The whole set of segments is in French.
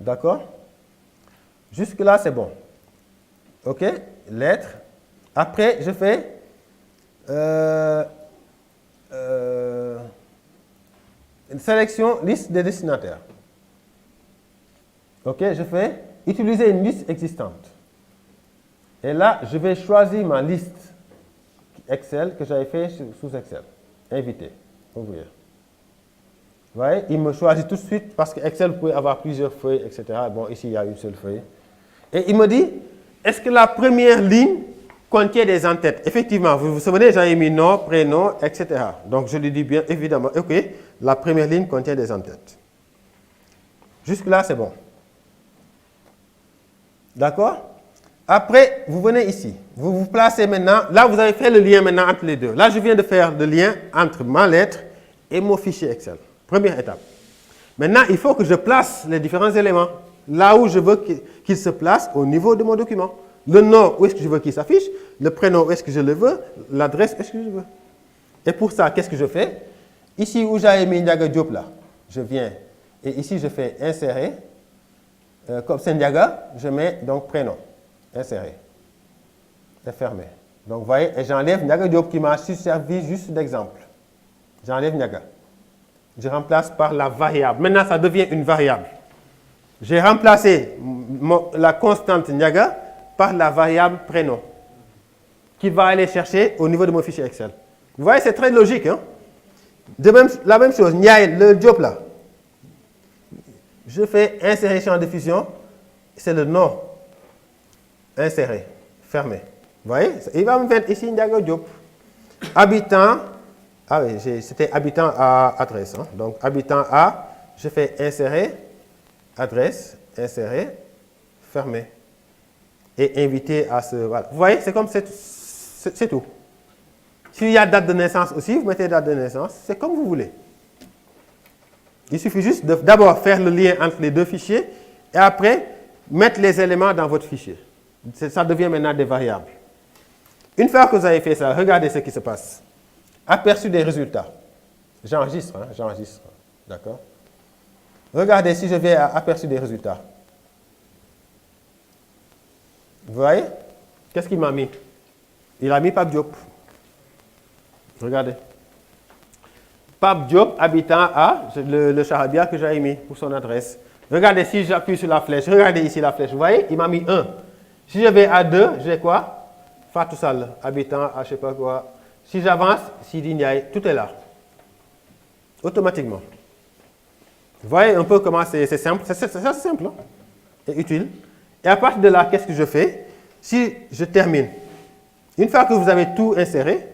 D'accord? Jusque-là, c'est bon. OK? Lettres. Après, je fais une sélection liste des destinataires. OK? Je fais utiliser une liste existante. Et là, je vais choisir ma liste Excel que j'avais fait sous Excel. Inviter. Ouvrir. Vous voyez, il me choisit tout de suite parce que Excel, vous pouvez avoir plusieurs feuilles, etc. Bon, ici, il y a une seule feuille. Et il me dit, est-ce que la première ligne contient des en-têtes? Effectivement, vous vous souvenez, j'avais mis nom, prénom, etc. Donc, je lui dis bien, évidemment, OK, la première ligne contient des en-têtes. Jusque-là, c'est bon. D'accord? Après, vous venez ici. Vous vous placez maintenant. Là, vous avez fait le lien maintenant entre les deux. Là, je viens de faire le lien entre ma lettre et mon fichier Excel. Première étape. Maintenant, il faut que je place les différents éléments là où je veux qu'ils se placent au niveau de mon document. Le nom, où est-ce que je veux qu'il s'affiche? Le prénom, où est-ce que je le veux? L'adresse, où est-ce que je veux? Et pour ça, qu'est-ce que je fais? Ici où j'avais mis Ndiaga Diop, là, je viens et ici je fais insérer. Comme c'est Ndiaga, je mets donc prénom. Insérer. Et fermer. Donc, vous voyez, et j'enlève Ndiaga Diop qui m'a servi juste d'exemple. J'enlève Ndiaga. Je remplace par la variable. Maintenant, ça devient une variable. J'ai remplacé la constante Ndiaga par la variable prénom qui va aller chercher au niveau de mon fichier Excel. Vous voyez, c'est très logique. Hein? La même chose, Ndiaye, le Diop là. Je fais insérer champ de fusion. C'est le nom. Insérer. Fermer. Vous voyez, il va me mettre ici Ndiaga Diop. Habitant. Ah oui, c'était habitant à adresse. Hein? Donc, habitant à, je fais insérer, adresse, insérer, fermer. Et inviter à ce... Voilà. Vous voyez, c'est comme c'est tout. S'il y a date de naissance aussi, vous mettez date de naissance. C'est comme vous voulez. Il suffit juste d'abord faire le lien entre les deux fichiers et après, mettre les éléments dans votre fichier. Ça devient maintenant des variables. Une fois que vous avez fait ça, regardez ce qui se passe. Aperçu des résultats. J'enregistre, hein, j'enregistre. D'accord? Regardez si je vais à aperçu des résultats. Vous voyez? Qu'est-ce qu'il m'a mis? Il a mis Pape Diop. Regardez. Pape Diop, habitant à le Charabia que j'avais mis pour son adresse. Regardez si j'appuie sur la flèche. Regardez ici la flèche. Vous voyez? Il m'a mis 1. Si je vais à 2, j'ai quoi? Fatou Sall, habitant à je ne sais pas quoi. Si j'avance, Sidi Ndiaye, tout est là. Automatiquement. Vous voyez un peu comment c'est simple. C'est simple hein? Et utile. Et à partir de là, qu'est-ce que je fais? Si je termine, une fois que vous avez tout inséré,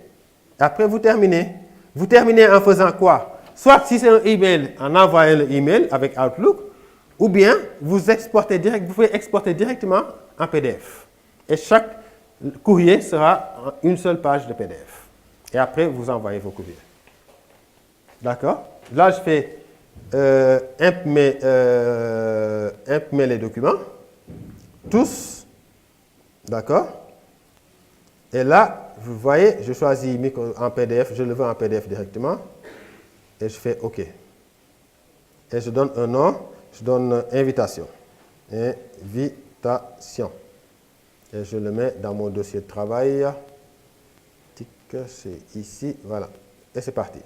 après vous terminez. Vous terminez en faisant quoi? Soit si c'est un email, en envoyant le email avec Outlook, ou bien vous exportez vous pouvez exporter directement en PDF. Et chaque courrier sera une seule page de PDF. Et après, vous envoyez vos courriers. D'accord? Là, je fais imprimer les documents. Tous. D'accord? Et là, vous voyez, je choisis en PDF, je le veux en PDF directement. Et je fais OK. Et je donne un nom, je donne invitation. Invitation. Et je le mets dans mon dossier de travail. C'est ici, voilà. Et c'est parti.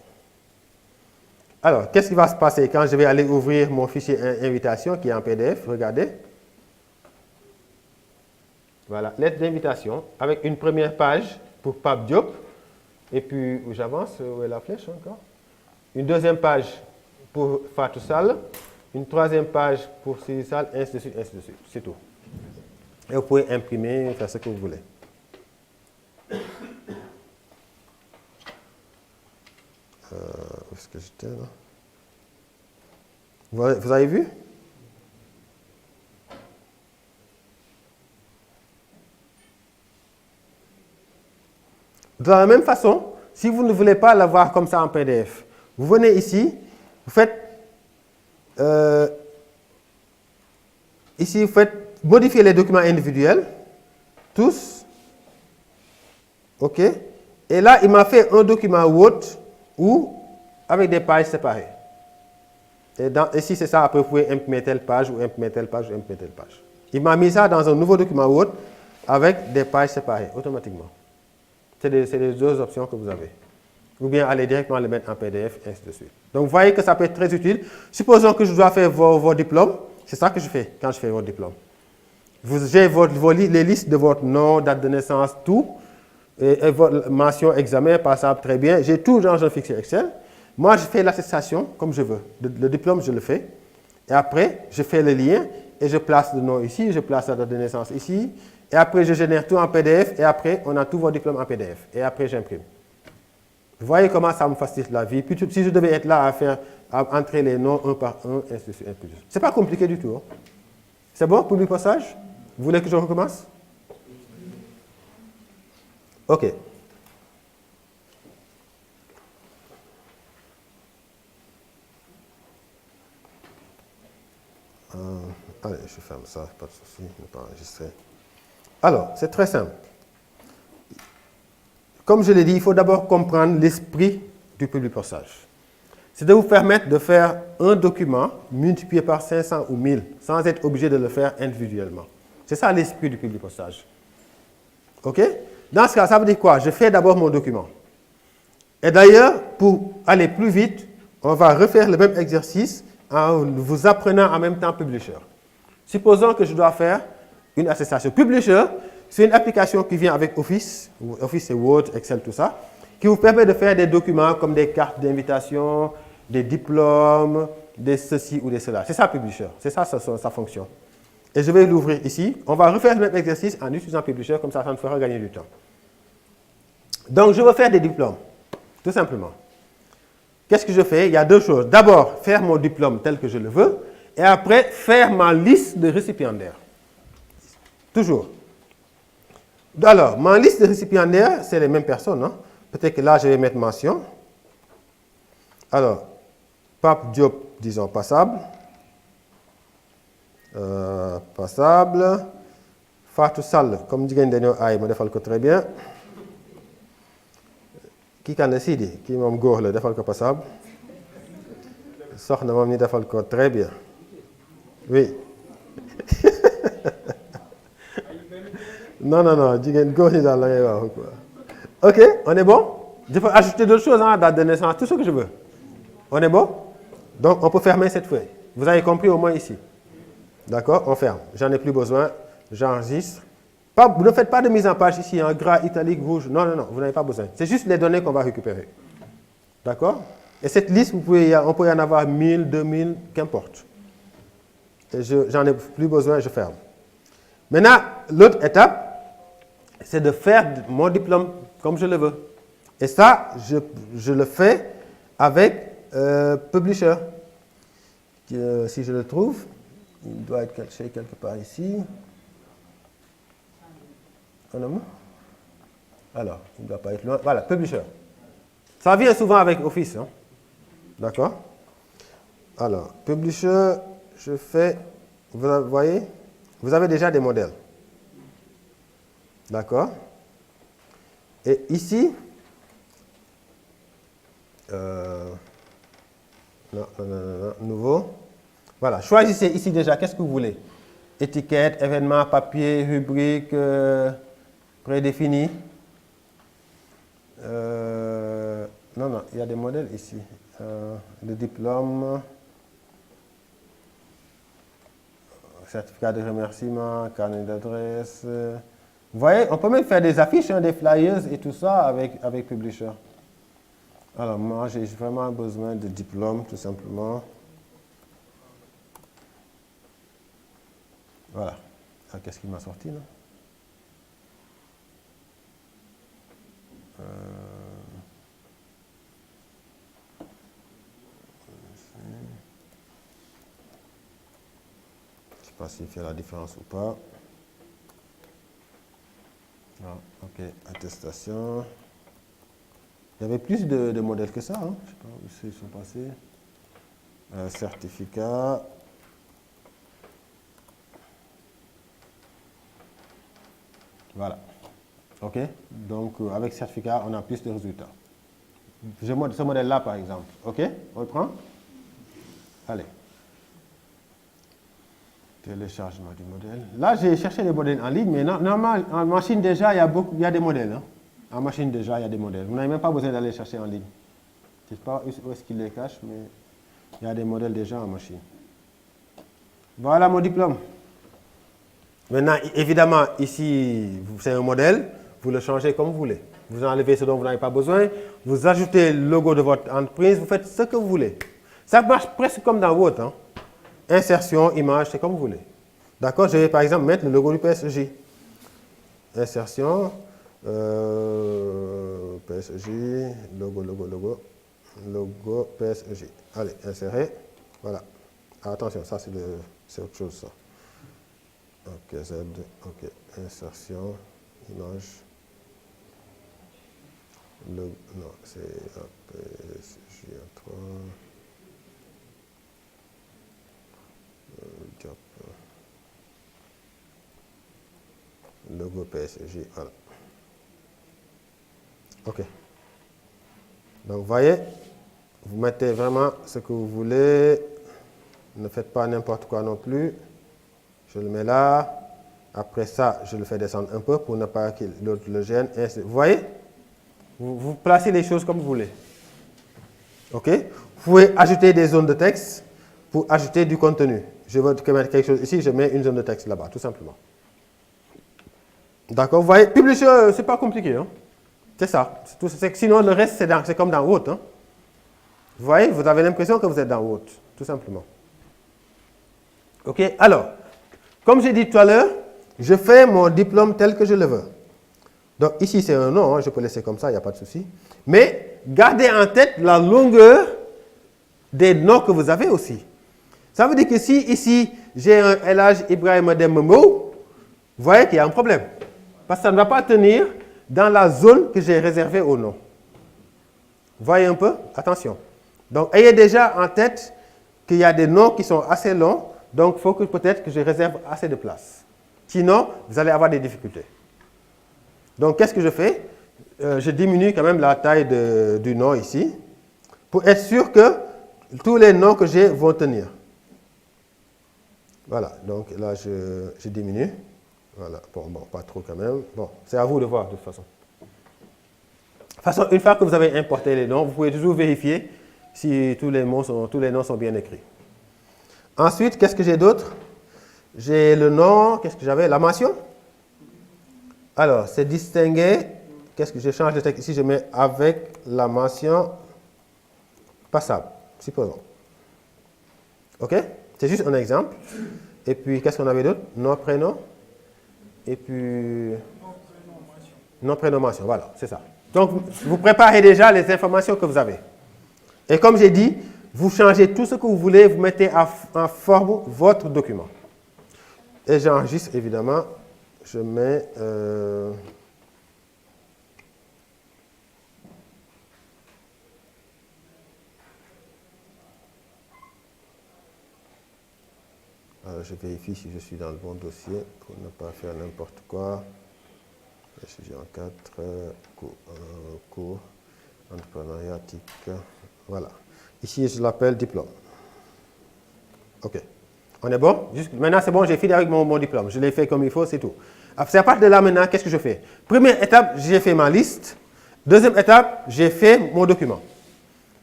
Alors, qu'est-ce qui va se passer quand je vais aller ouvrir mon fichier invitation qui est en PDF? Regardez. Voilà, lettre d'invitation avec une première page pour Pape Diop. Et puis, j'avance, où est la flèche encore? Une deuxième page pour Fatou Sall. Une troisième page pour Sidi Sall, ainsi de suite, ainsi de suite. C'est tout. Et vous pouvez imprimer, faire ce que vous voulez. Où est-ce que j'étais là? Vous avez vu? De la même façon, si vous ne voulez pas l'avoir comme ça en PDF, vous venez ici, vous faites ici, vous faites modifier les documents individuels, tous, OK, et là, il m'a fait un document Word ou avec des pages séparées. Et ici, c'est ça. Après, vous pouvez imprimer telle page ou imprimer telle page ou imprimer telle page. Il m'a mis ça dans un nouveau document Word avec des pages séparées automatiquement. C'est les deux options que vous avez. Ou bien aller directement le mettre en PDF, et ainsi de suite. Donc, vous voyez que ça peut être très utile. Supposons que je dois faire vos diplômes. C'est ça que je fais quand je fais vos diplômes. J'ai les listes de votre nom, date de naissance, tout. Et votre mention, examen, passable, très bien. J'ai tout dans un fichier Excel. Moi, je fais l'attestation comme je veux. Le diplôme, je le fais. Et après, je fais le lien et je place le nom ici, je place la date de naissance ici. Et après, je génère tout en PDF. Et après, on a tous vos diplômes en PDF. Et après, j'imprime. Vous voyez comment ça me facilite la vie. Puis, si je devais être là à entrer les noms un par un, ainsi de suite. Ce n'est pas compliqué du tout. Hein. C'est bon pour le passage? Vous voulez que je recommence? OK. Allez, je ferme ça, pas de souci, ne pas enregistrer. Alors, c'est très simple. Comme je l'ai dit, il faut d'abord comprendre l'esprit du publipostage. C'est de vous permettre de faire un document multiplié par 500 ou 1000 sans être obligé de le faire individuellement. C'est ça l'esprit du publipostage. OK? Dans ce cas, ça veut dire quoi? Je fais d'abord mon document. Et d'ailleurs, pour aller plus vite, on va refaire le même exercice en vous apprenant en même temps Publisher. Supposons que je dois faire une attestation. Publisher, c'est une application qui vient avec Office, Office et Word, Excel, tout ça, qui vous permet de faire des documents comme des cartes d'invitation, des diplômes, des ceci ou des cela. C'est ça Publisher, c'est ça sa fonction. Et je vais l'ouvrir ici. On va refaire le même exercice en utilisant Publisher, comme ça nous fera gagner du temps. Donc, je veux faire des diplômes, tout simplement. Qu'est-ce que je fais? Il y a deux choses. D'abord, faire mon diplôme tel que je le veux, et après, faire ma liste de récipiendaires. Toujours. Alors, ma liste de récipiendaires, c'est les mêmes personnes. Hein? Peut-être que là, je vais mettre mention. Alors, Pape Diop, disons passable. Passable. Fatou Sall, comme dit Daniel Aïe, je le très bien. Qui kan la Sidi, qui m'a góor la defal ko passable. Soxna moom ni defal ko très bien. Oui. Non, jigéen góor ñi daal la ngay wax quoi. OK, on est bon? Je peux ajouter d'autres choses, hein, date de naissance, tout ce que je veux. On est bon? Donc, on peut fermer cette feuille. Vous avez compris au moins ici. D'accord? On ferme. J'en ai plus besoin. J'enregistre. Vous ne faites pas de mise en page ici, en gras, italique, rouge. Non, vous n'avez pas besoin. C'est juste les données qu'on va récupérer. D'accord? Et cette liste, on peut y en avoir 1000, 2000, qu'importe. Et j'en ai plus besoin, je ferme. Maintenant, l'autre étape, c'est de faire mon diplôme comme je le veux. Et ça, je le fais avec Publisher. Si je le trouve, il doit être caché quelque part ici. Alors, il ne doit pas être loin. Voilà, Publisher. Ça vient souvent avec Office. Hein? D'accord? Alors, Publisher, je fais... Vous voyez? Vous avez déjà des modèles. D'accord? Et ici... non, nouveau. Voilà, choisissez ici déjà, qu'est-ce que vous voulez? Étiquette, événement, papier, rubrique... prédéfini. Non, il y a des modèles ici. Le diplôme, certificat de remerciement, carnet d'adresse. Vous voyez, on peut même faire des affiches, hein, des flyers et tout ça avec Publisher. Alors, moi, j'ai vraiment besoin de diplôme, tout simplement. Voilà. Qu'est-ce qui m'a sorti, là? Je ne sais pas s'il fait la différence ou pas. Ah, OK, attestation. Il y avait plus de modèles que ça. Hein? Je ne sais pas où ils sont passés. Certificat. Voilà. OK? Donc, avec certificat, on a plus de résultats. Ce modèle-là, par exemple. OK? On le prend? Allez. Téléchargement du modèle. Là, j'ai cherché les modèles en ligne, mais normalement, en machine déjà, il y a des modèles. Hein. En machine déjà, il y a des modèles. Vous n'avez même pas besoin d'aller chercher en ligne. Je ne sais pas où est-ce qu'il les cache, mais il y a des modèles déjà en machine. Voilà mon diplôme. Maintenant, évidemment, ici, c'est un modèle. Vous le changez comme vous voulez. Vous enlevez ce dont vous n'avez pas besoin. Vous ajoutez le logo de votre entreprise. Vous faites ce que vous voulez. Ça marche presque comme dans Word. Hein. Insertion, image, c'est comme vous voulez. D'accord? Je vais par exemple mettre le logo du PSG. Insertion, PSG, logo, PSG. Allez, insérer. Voilà. Attention, ça c'est autre chose ça. Ok, Z, ok, insertion, image. Non, c'est PSG 3. Logo PSG, voilà. Ok. Donc, vous voyez, vous mettez vraiment ce que vous voulez. Ne faites pas n'importe quoi non plus. Je le mets là. Après ça, je le fais descendre un peu pour ne pas que l'autre le gêne. Vous voyez? Vous placez les choses comme vous voulez. Ok? Vous pouvez ajouter des zones de texte pour ajouter du contenu. Je veux mettre quelque chose ici, je mets une zone de texte là-bas, tout simplement. D'accord? Vous voyez? Publisher, ce n'est pas compliqué. Hein? C'est ça. Sinon, le reste, c'est comme dans Word. Hein? Vous voyez? Vous avez l'impression que vous êtes dans Word, tout simplement. Ok? Alors, comme j'ai dit tout à l'heure, je fais mon diplôme tel que je le veux. Donc ici, c'est un nom, hein, je peux laisser comme ça, il n'y a pas de souci. Mais gardez en tête la longueur des noms que vous avez aussi. Ça veut dire que si ici, j'ai un Elhadj Ibrahima Demba Mbow, vous voyez qu'il y a un problème. Parce que ça ne va pas tenir dans la zone que j'ai réservée au nom. Vous voyez un peu? Attention. Donc, ayez déjà en tête qu'il y a des noms qui sont assez longs, donc il faut que peut-être que je réserve assez de place. Sinon, vous allez avoir des difficultés. Donc, qu'est-ce que je fais? Je diminue quand même la taille du nom ici, pour être sûr que tous les noms que j'ai vont tenir. Voilà, donc là, je diminue. Voilà, bon, pas trop quand même. Bon, c'est à vous de voir de toute façon. De toute façon, une fois que vous avez importé les noms, vous pouvez toujours vérifier si tous les noms sont bien écrits. Ensuite, qu'est-ce que j'ai d'autre? J'ai le nom, qu'est-ce que j'avais? La mention. Alors, c'est distingué. Qu'est-ce que je change de texte ici? Je mets avec la mention passable, supposons. OK? C'est juste un exemple. Et puis, qu'est-ce qu'on avait d'autre? Nom, prénom. Et puis, nom, prénom, mention. Voilà, c'est ça. Donc, vous préparez déjà les informations que vous avez. Et comme j'ai dit, vous changez tout ce que vous voulez, vous mettez en forme votre document. Et j'enregistre, évidemment, je mets... Alors, je vérifie si je suis dans le bon dossier pour ne pas faire n'importe quoi. Sujet en 4, cours, entrepreneuriat, TIC. Voilà. Ici, je l'appelle diplôme. OK. On est bon? Maintenant, c'est bon, j'ai fini avec mon diplôme. Je l'ai fait comme il faut, c'est tout. C'est à partir de là, maintenant, qu'est-ce que je fais? Première étape, j'ai fait ma liste. Deuxième étape, j'ai fait mon document.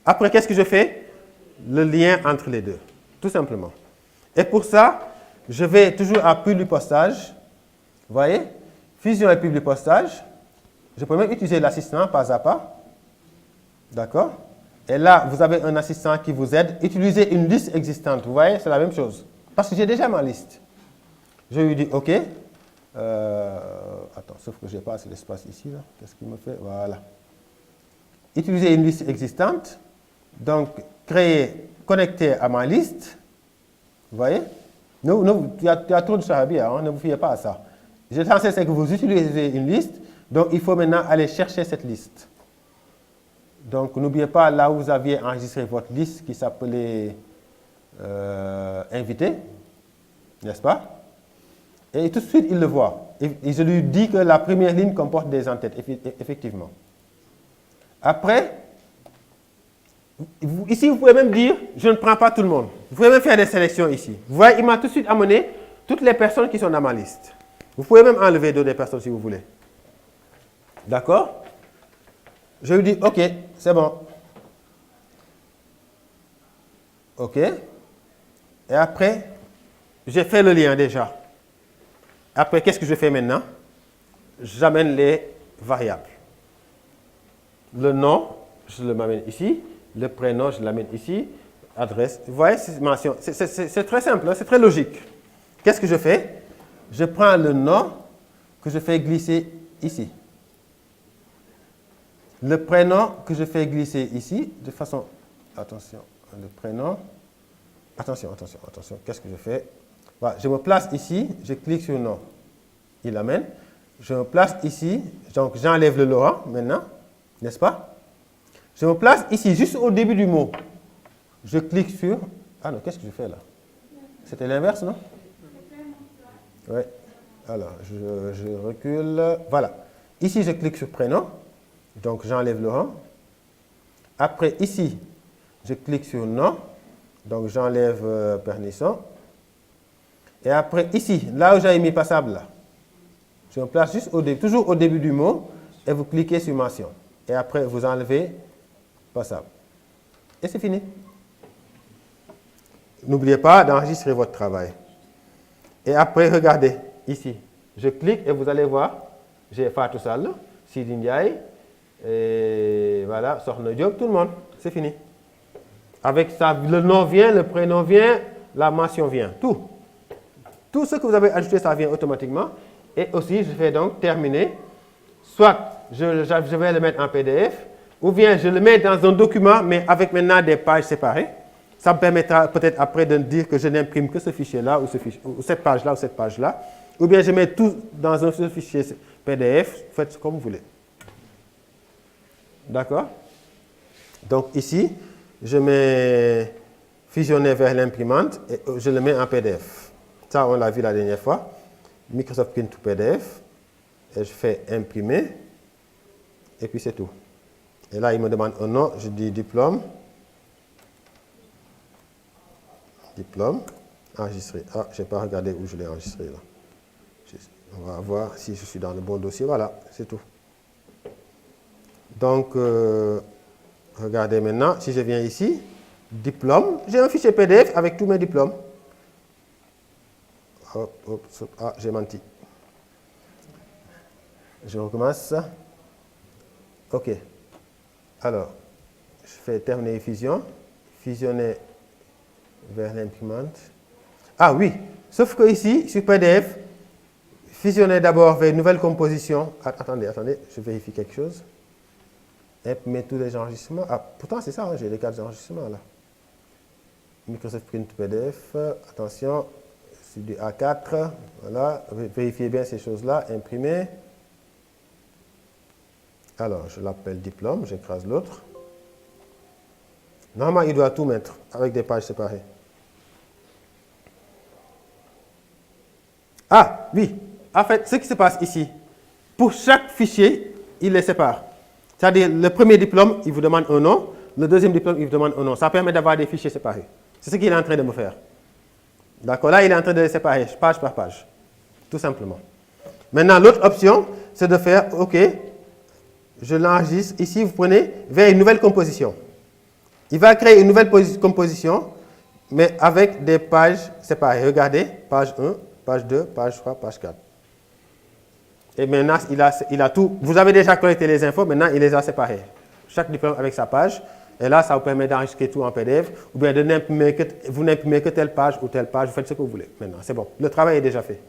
Après, qu'est-ce que je fais? Le lien entre les deux, tout simplement. Et pour ça, je vais toujours à publipostage. Vous voyez? Fusion et publipostage. Je peux même utiliser l'assistant pas à pas. D'accord? Et là, vous avez un assistant qui vous aide. Utilisez une liste existante. Vous voyez? C'est la même chose. Parce que j'ai déjà ma liste. Je lui dis OK. Attends, sauf que je n'ai pas assez d'espace ici. Qu'est-ce qu'il me fait? Voilà. Utilisez une liste existante. Donc, connecter à ma liste. Vous voyez? Il y a trop de charabia, hein, ne vous fiez pas à ça. L'essentiel, c'est que vous utilisez une liste, donc il faut maintenant aller chercher cette liste. Donc, n'oubliez pas là où vous aviez enregistré votre liste qui s'appelait invité, n'est-ce pas? Et tout de suite, il le voit. Et je lui dis que la première ligne comporte des en-têtes, effectivement. Après, Ici, vous pouvez même dire, je ne prends pas tout le monde. Vous pouvez même faire des sélections ici. Vous voyez, il m'a tout de suite amené toutes les personnes qui sont dans ma liste. Vous pouvez même enlever d'autres personnes si vous voulez. D'accord? Je lui dis, OK, c'est bon. OK. Et après, j'ai fait le lien déjà. Après, qu'est-ce que je fais maintenant? J'amène les variables. Le nom, je le m'amène ici. Le prénom, je l'amène ici. Adresse. Vous voyez, c'est très simple, hein, c'est très logique. Qu'est-ce que je fais? Je prends le nom que je fais glisser ici. Le prénom que je fais glisser ici, de façon... Attention, le prénom... Attention, qu'est-ce que je fais? Voilà, je me place ici, je clique sur nom. Il l'amène. Je me place ici, donc j'enlève le Laurent maintenant, n'est-ce pas? Je me place ici, juste au début du mot. Je clique sur... Ah non, qu'est-ce que je fais là? C'était l'inverse, non? Oui. Alors, je recule. Voilà. Ici, je clique sur prénom. Donc, j'enlève Laurent. Après, ici, je clique sur nom. Donc, j'enlève Pernisson. Et après, ici, là où j'avais mis passable, là, je me place juste au début, toujours au début du mot, et vous cliquez sur mention. Et après, vous enlevez passable. Et c'est fini. N'oubliez pas d'enregistrer votre travail. Et après, regardez, ici, je clique et vous allez voir, j'ai Fatou Sall, Sidi Ndiaye, et voilà, Sokhna Diop, tout le monde. C'est fini. Avec ça, le nom vient, le prénom vient, la mention vient, tout. Tout ce que vous avez ajouté, ça vient automatiquement. Et aussi, je vais donc terminer. Soit je vais le mettre en PDF, ou bien je le mets dans un document, mais avec maintenant des pages séparées. Ça me permettra peut-être après de dire que je n'imprime que ce fichier-là, ou cette page-là, ou cette page-là. Ou bien je mets tout dans un seul fichier PDF. Faites comme vous voulez. D'accord? Donc ici, je mets fusionner vers l'imprimante et je le mets en PDF. Ça, on l'a vu la dernière fois. Microsoft Print to PDF. Et je fais imprimer. Et puis c'est tout. Et là, il me demande un nom. Je dis diplôme. Diplôme. Enregistré. Ah, je n'ai pas regardé où je l'ai enregistré là. On va voir si je suis dans le bon dossier. Voilà, c'est tout. Donc, regardez maintenant, si je viens ici, diplôme, j'ai un fichier PDF avec tous mes diplômes. Hop, hop, hop. Ah, j'ai menti. Je recommence. OK. Alors, je fais terminer fusion. Fusionner vers l'imprimante. Ah oui, sauf que ici, sur PDF, fusionner d'abord vers nouvelle composition. Attendez, je vérifie quelque chose. Imprimer tous les enregistrements. Ah, pourtant c'est ça, hein, j'ai les 4 enregistrements là. Microsoft Print PDF, attention, c'est du A4, voilà, vérifiez bien ces choses-là, imprimer. Alors, je l'appelle diplôme, j'écrase l'autre. Normalement, il doit tout mettre avec des pages séparées. Ah, oui, en fait, ce qui se passe ici, pour chaque fichier, il les sépare. C'est-à-dire, le premier diplôme, il vous demande un nom. Le deuxième diplôme, il vous demande un nom. Ça permet d'avoir des fichiers séparés. C'est ce qu'il est en train de me faire. D'accord? Là, il est en train de les séparer, page par page. Tout simplement. Maintenant, l'autre option, c'est de faire, OK, je l'enregistre. Ici, vous prenez vers une nouvelle composition. Il va créer une nouvelle composition, mais avec des pages séparées. Regardez, page 1, page 2, page 3, page 4. Et maintenant, il a tout. Vous avez déjà collecté les infos, maintenant, il les a séparées. Chaque diplôme avec sa page. Et là, ça vous permet d'enregistrer tout en PDF. Ou bien vous n'imprimez que telle page ou telle page. Vous faites ce que vous voulez. Maintenant, c'est bon. Le travail est déjà fait.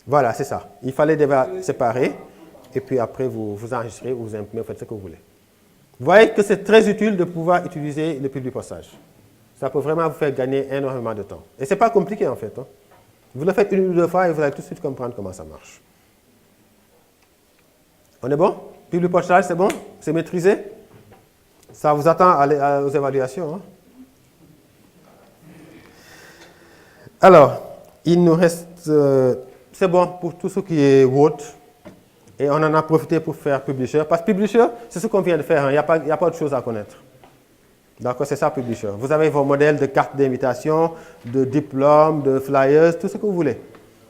Voilà, c'est ça. Il fallait déjà séparer. Et puis après, vous enregistrez ou vous imprimez, vous faites ce que vous voulez. Vous voyez que c'est très utile de pouvoir utiliser le publipostage. Ça peut vraiment vous faire gagner énormément de temps. Et ce n'est pas compliqué en fait. Hein. Vous le faites une ou deux fois et vous allez tout de suite comprendre comment ça marche. On est bon? Publipostage, c'est bon? C'est maîtrisé? Ça vous attend aux évaluations. Hein? Alors, il nous reste... c'est bon pour tout ce qui est Word Et on en a profité pour faire Publisher. Parce que Publisher, c'est ce qu'on vient de faire. Il n'y a pas autre chose à connaître. D'accord, c'est ça Publisher. Vous avez vos modèles de cartes d'invitation, de diplômes, de flyers, tout ce que vous voulez.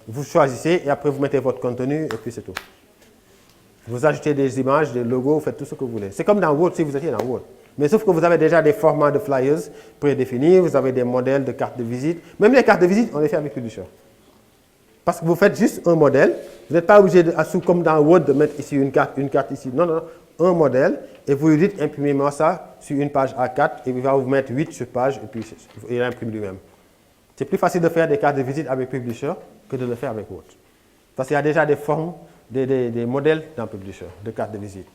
Vous choisissez et après vous mettez votre contenu et puis c'est tout. Vous ajoutez des images, des logos, vous faites tout ce que vous voulez. C'est comme dans Word si vous étiez dans Word. Mais sauf que vous avez déjà des formats de flyers prédéfinis, vous avez des modèles de cartes de visite. Même les cartes de visite, on les fait avec Publisher. Parce que vous faites juste un modèle. Vous n'êtes pas obligé, comme dans Word, de mettre ici une carte ici. Non, non, un modèle. Et vous lui dites, imprimez-moi ça sur une page A4 et il va vous mettre 8 sur page et puis il imprime lui-même. C'est plus facile de faire des cartes de visite avec Publisher que de le faire avec Word. Parce qu'il y a déjà des formes, des modèles dans Publisher, de cartes de visite.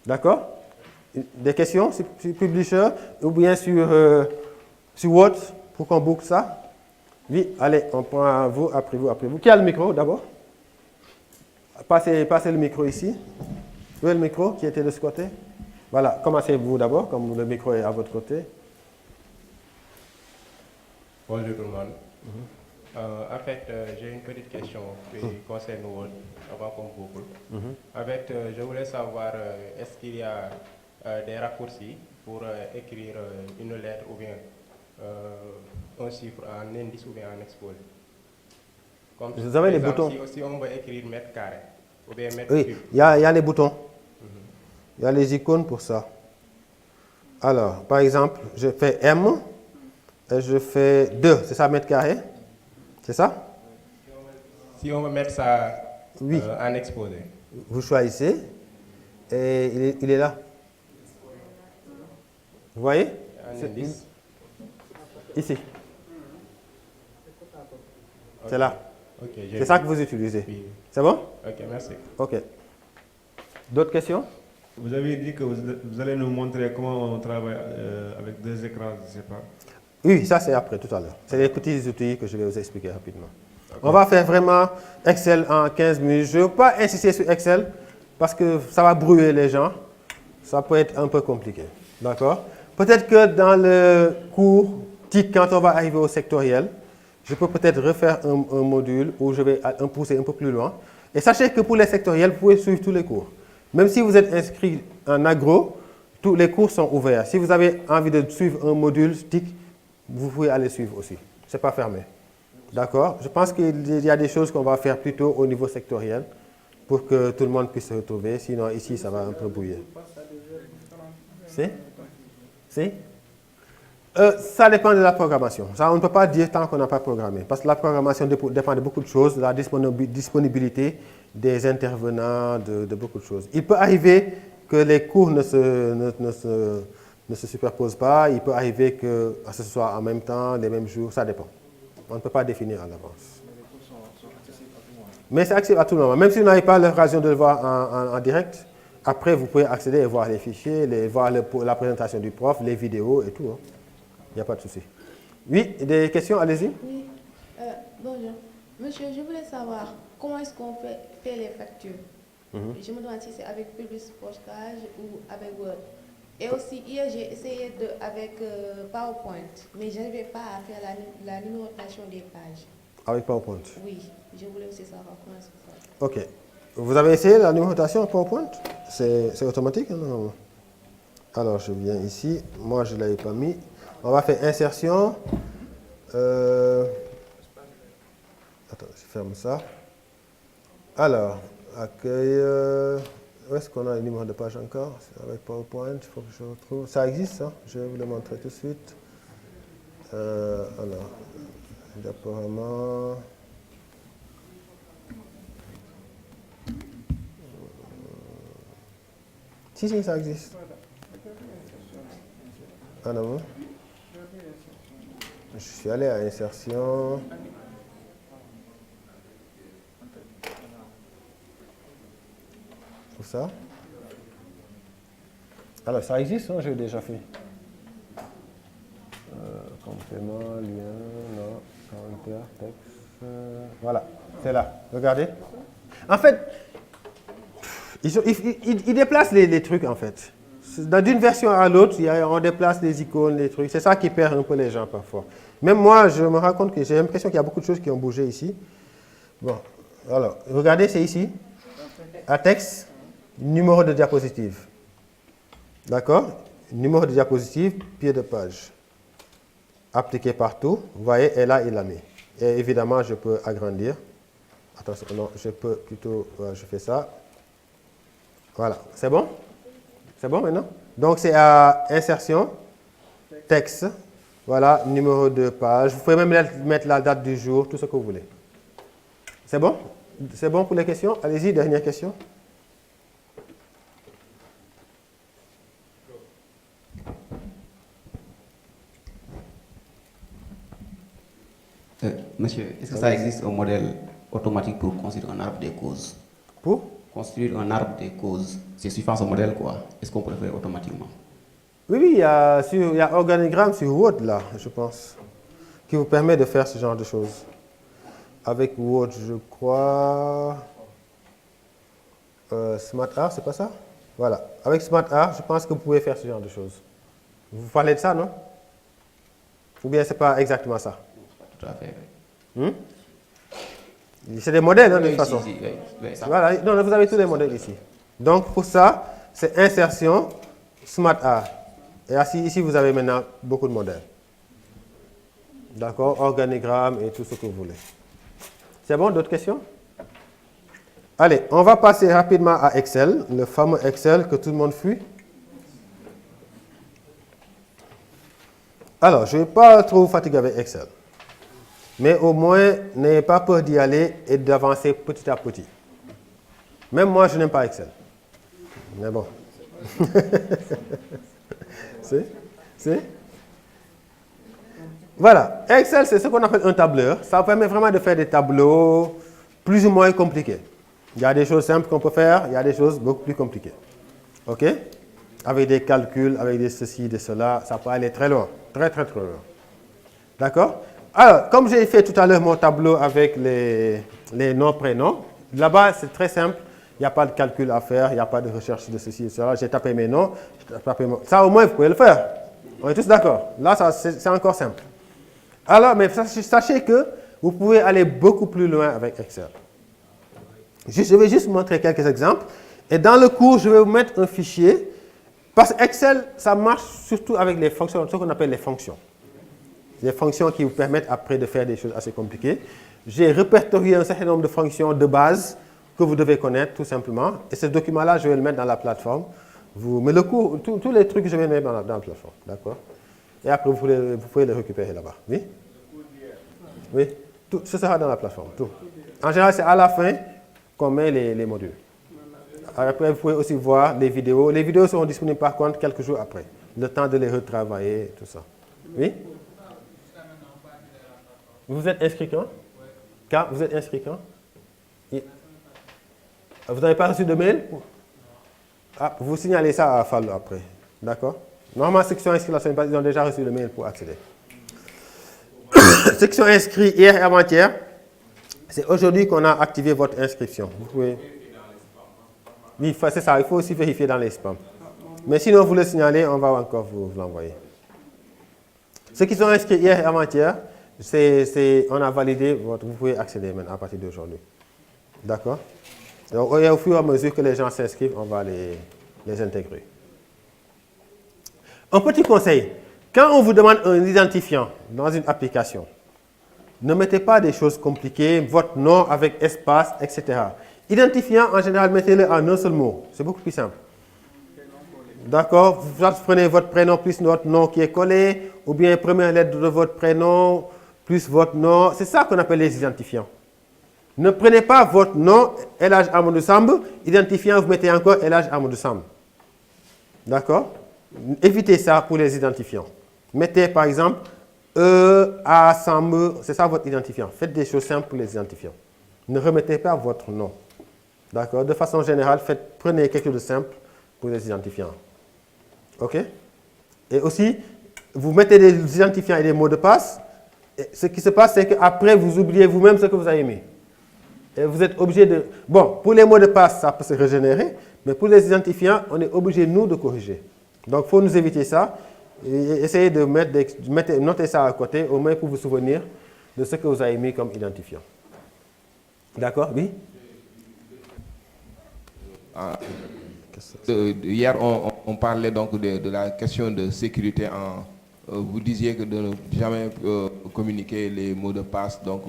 D'accord? Des questions sur Publisher ou bien sur Word pour qu'on boucle ça? Oui, allez, on prend vous, après vous, après vous. Qui a le micro d'abord? Passez le micro ici. Où est le micro qui était de ce côté? Voilà, commencez-vous d'abord, comme le micro est à votre côté. Bonjour tout le monde. En fait, j'ai une petite question qui concerne Word, avant qu'on boucle. En fait, je voulais savoir, est-ce qu'il y a des raccourcis pour écrire une lettre ou bien un chiffre en indice ou bien en exposé? Comme Vous avez les boutons. Si on veut écrire mètre carré ou bien mètre Oui, cube. il y a les boutons. Il y a les icônes pour ça. Alors, par exemple, je fais M et je fais 2. C'est ça, mètre carré? C'est ça? Si on veut mettre ça Oui. en exposé. Vous choisissez et il est là. Vous voyez? En indice. Ici. C'est là. Okay, c'est ça que vous utilisez. Oui. C'est bon? Ok, merci. Ok. D'autres questions? Vous avez dit que vous allez nous montrer comment on travaille avec deux écrans, je ne sais pas. Oui, ça c'est après, tout à l'heure. C'est les petits outils que je vais vous expliquer rapidement. Okay. On va faire vraiment Excel en 15 minutes. Je ne veux pas insister sur Excel parce que ça va brouiller les gens. Ça peut être un peu compliqué. D'accord? Peut-être que dans le cours TIC, quand on va arriver au sectoriel, je peux peut-être refaire un module où je vais pousser un peu plus loin. Et sachez que pour les sectoriels, vous pouvez suivre tous les cours. Même si vous êtes inscrit en agro, tous les cours sont ouverts. Si vous avez envie de suivre un module TIC, vous pouvez aller suivre aussi. Ce n'est pas fermé. D'accord? Je pense qu'il y a des choses qu'on va faire plutôt au niveau sectoriel pour que tout le monde puisse se retrouver. Sinon, ici, ça va un peu bouillir. Si? Ça dépend de la programmation. Ça, on ne peut pas dire tant qu'on n'a pas programmé. Parce que la programmation dépend de beaucoup de choses, de la disponibilité des intervenants, de beaucoup de choses. Il peut arriver que les cours ne se superposent pas. Il peut arriver que ce soit en même temps, les mêmes jours. Ça dépend. On ne peut pas définir à l'avance. Mais c'est accessible à tout le monde. Même si vous n'avez pas l'occasion de le voir en direct, après, vous pouvez accéder et voir les fichiers, voir la présentation du prof, les vidéos et tout. Hein. Il n'y a pas de souci. Oui, des questions, allez-y. Oui, bonjour. Monsieur, je voulais savoir comment est-ce qu'on fait les factures. Je me demande si c'est avec Public Postage ou avec Word. Et aussi, hier, j'ai essayé avec PowerPoint, mais je n'arrivais pas à faire la numérotation des pages. Avec PowerPoint? Oui, je voulais aussi savoir comment est-ce que ça fait. Ok. Vous avez essayé la numérotation PowerPoint? C'est automatique, non? Alors, je viens ici. Moi, je ne l'avais pas mis. On va faire insertion. Attends, je ferme ça. Alors, accueil. Où est-ce qu'on a le numéro de page encore? Avec PowerPoint, il faut que je retrouve. Ça existe, hein? Je vais vous le montrer tout de suite. Alors, apparemment. Si, ça existe. Ah non. Je suis allé à insertion. Tout ça. Alors, ça existe, hein, j'ai déjà fait. Complément, lien, non, commentaire, texte. Voilà, c'est là. Regardez. En fait, ils déplacent les trucs, en fait. D'une version à l'autre, on déplace les icônes, les trucs. C'est ça qui perd un peu les gens parfois. Même moi, je me rends compte que j'ai l'impression qu'il y a beaucoup de choses qui ont bougé ici. Bon, alors, regardez, c'est ici. Un texte, numéro de diapositive. D'accord? Numéro de diapositive, pied de page. Appliqué partout. Vous voyez, et là, il l'a mis. Et évidemment, je peux agrandir. Attention, non, je peux plutôt, je fais ça. Voilà, c'est bon? C'est bon maintenant? Donc, c'est à insertion, texte. Voilà, numéro de page. Vous pouvez même mettre la date du jour, tout ce que vous voulez. C'est bon? C'est bon pour les questions? Allez-y, dernière question. Monsieur, est-ce que ça existe un modèle automatique pour construire un arbre des causes? Pour? Construire un arbre des causes, c'est suffisant ce modèle quoi? Est-ce qu'on peut le faire automatiquement? Oui, oui, il y a organigramme sur Word là, je pense, qui vous permet de faire ce genre de choses. Avec Word, je crois. SmartArt, c'est pas ça? Voilà. Avec SmartArt, je pense que vous pouvez faire ce genre de choses. Vous parlez de ça, non? Ou bien c'est pas exactement ça? Tout à fait. C'est des modèles, hein, de Oui, toute façon. oui, ça. Voilà, non, vous avez tous les modèles ici. Donc pour ça, c'est insertion, SmartArt. Et ici, vous avez maintenant beaucoup de modèles. D'accord? Organigramme et tout ce que vous voulez. C'est bon? D'autres questions? Allez, on va passer rapidement à Excel, le fameux Excel que tout le monde fuit. Alors, je ne vais pas trop vous fatiguer avec Excel. Mais au moins, n'ayez pas peur d'y aller et d'avancer petit à petit. Même moi, je n'aime pas Excel. Mais bon. C'est? Voilà. Excel, c'est ce qu'on appelle un tableur. Ça permet vraiment de faire des tableaux plus ou moins compliqués. Il y a des choses simples qu'on peut faire, il y a des choses beaucoup plus compliquées. OK? Avec des calculs, avec des ceci, des cela, ça peut aller très loin. Très, très, très loin. D'accord? Alors, comme j'ai fait tout à l'heure mon tableau avec les noms, prénoms, là-bas, c'est très simple. Il n'y a pas de calcul à faire, il n'y a pas de recherche de ceci et cela. J'ai tapé mes noms, ça au moins, vous pouvez le faire. On est tous d'accord? Là, c'est encore simple. Alors, mais sachez que vous pouvez aller beaucoup plus loin avec Excel. Je vais juste vous montrer quelques exemples. Et dans le cours, je vais vous mettre un fichier. Parce que Excel, ça marche surtout avec les fonctions, ce qu'on appelle les fonctions. Les fonctions qui vous permettent après de faire des choses assez compliquées. J'ai répertorié un certain nombre de fonctions de base que vous devez connaître tout simplement. Et ce document-là, je vais le mettre dans la plateforme. Mais le cours, tous les trucs, je vais les mettre dans la plateforme. D'accord? Et après, vous pouvez les récupérer là-bas. Oui? Oui? Tout, ce sera dans la plateforme. Tout. En général, c'est à la fin qu'on met les modules. Après, vous pouvez aussi voir les vidéos. Les vidéos seront disponibles par contre quelques jours après. Le temps de les retravailler, tout ça. Oui? Vous êtes inscrit quand? Quand? Vous êtes inscrit quand? Vous n'avez pas reçu de mail? Ah, vous signalez ça à Fallo après. D'accord? Normalement, ceux qui sont inscrits là, ils ont déjà reçu le mail pour accéder. Ceux qui sont inscrits hier et avant-hier, c'est aujourd'hui qu'on a activé votre inscription. Vous pouvez... Oui, c'est ça, il faut aussi vérifier dans les spams. Mais sinon, vous le signalez, on va encore vous l'envoyer. Ceux qui sont inscrits hier et avant-hier, on a validé, vous pouvez accéder maintenant à partir d'aujourd'hui. D'accord? Donc, au fur et à mesure que les gens s'inscrivent, on va les intégrer. Un petit conseil, quand on vous demande un identifiant dans une application, ne mettez pas des choses compliquées, votre nom avec espace, etc. Identifiant, en général, mettez-le en un seul mot. C'est beaucoup plus simple. D'accord? Vous prenez votre prénom plus votre nom qui est collé, ou bien première lettre de votre prénom plus votre nom. C'est ça qu'on appelle les identifiants. Ne prenez pas votre nom, El Hadj Amadou Samb, identifiant, vous mettez encore El Hadj Amadou Samb. D'accord? Évitez ça pour les identifiants. Mettez par exemple A Samb, c'est ça votre identifiant. Faites des choses simples pour les identifiants. Ne remettez pas votre nom. D'accord? De façon générale, prenez quelque chose de simple pour les identifiants. OK? Et aussi, vous mettez des identifiants et des mots de passe. Et ce qui se passe, c'est qu'après, vous oubliez vous-même ce que vous avez mis. Et vous êtes obligé de... Bon, pour les mots de passe, ça peut se régénérer. Mais pour les identifiants, on est obligé, nous, de corriger. Donc, il faut nous éviter ça. Et essayez de noter ça à côté, au moins pour vous souvenir de ce que vous avez mis comme identifiant. D'accord? Oui? Hier, on parlait donc de la question de sécurité. Vous disiez que de ne jamais communiquer les mots de passe donc,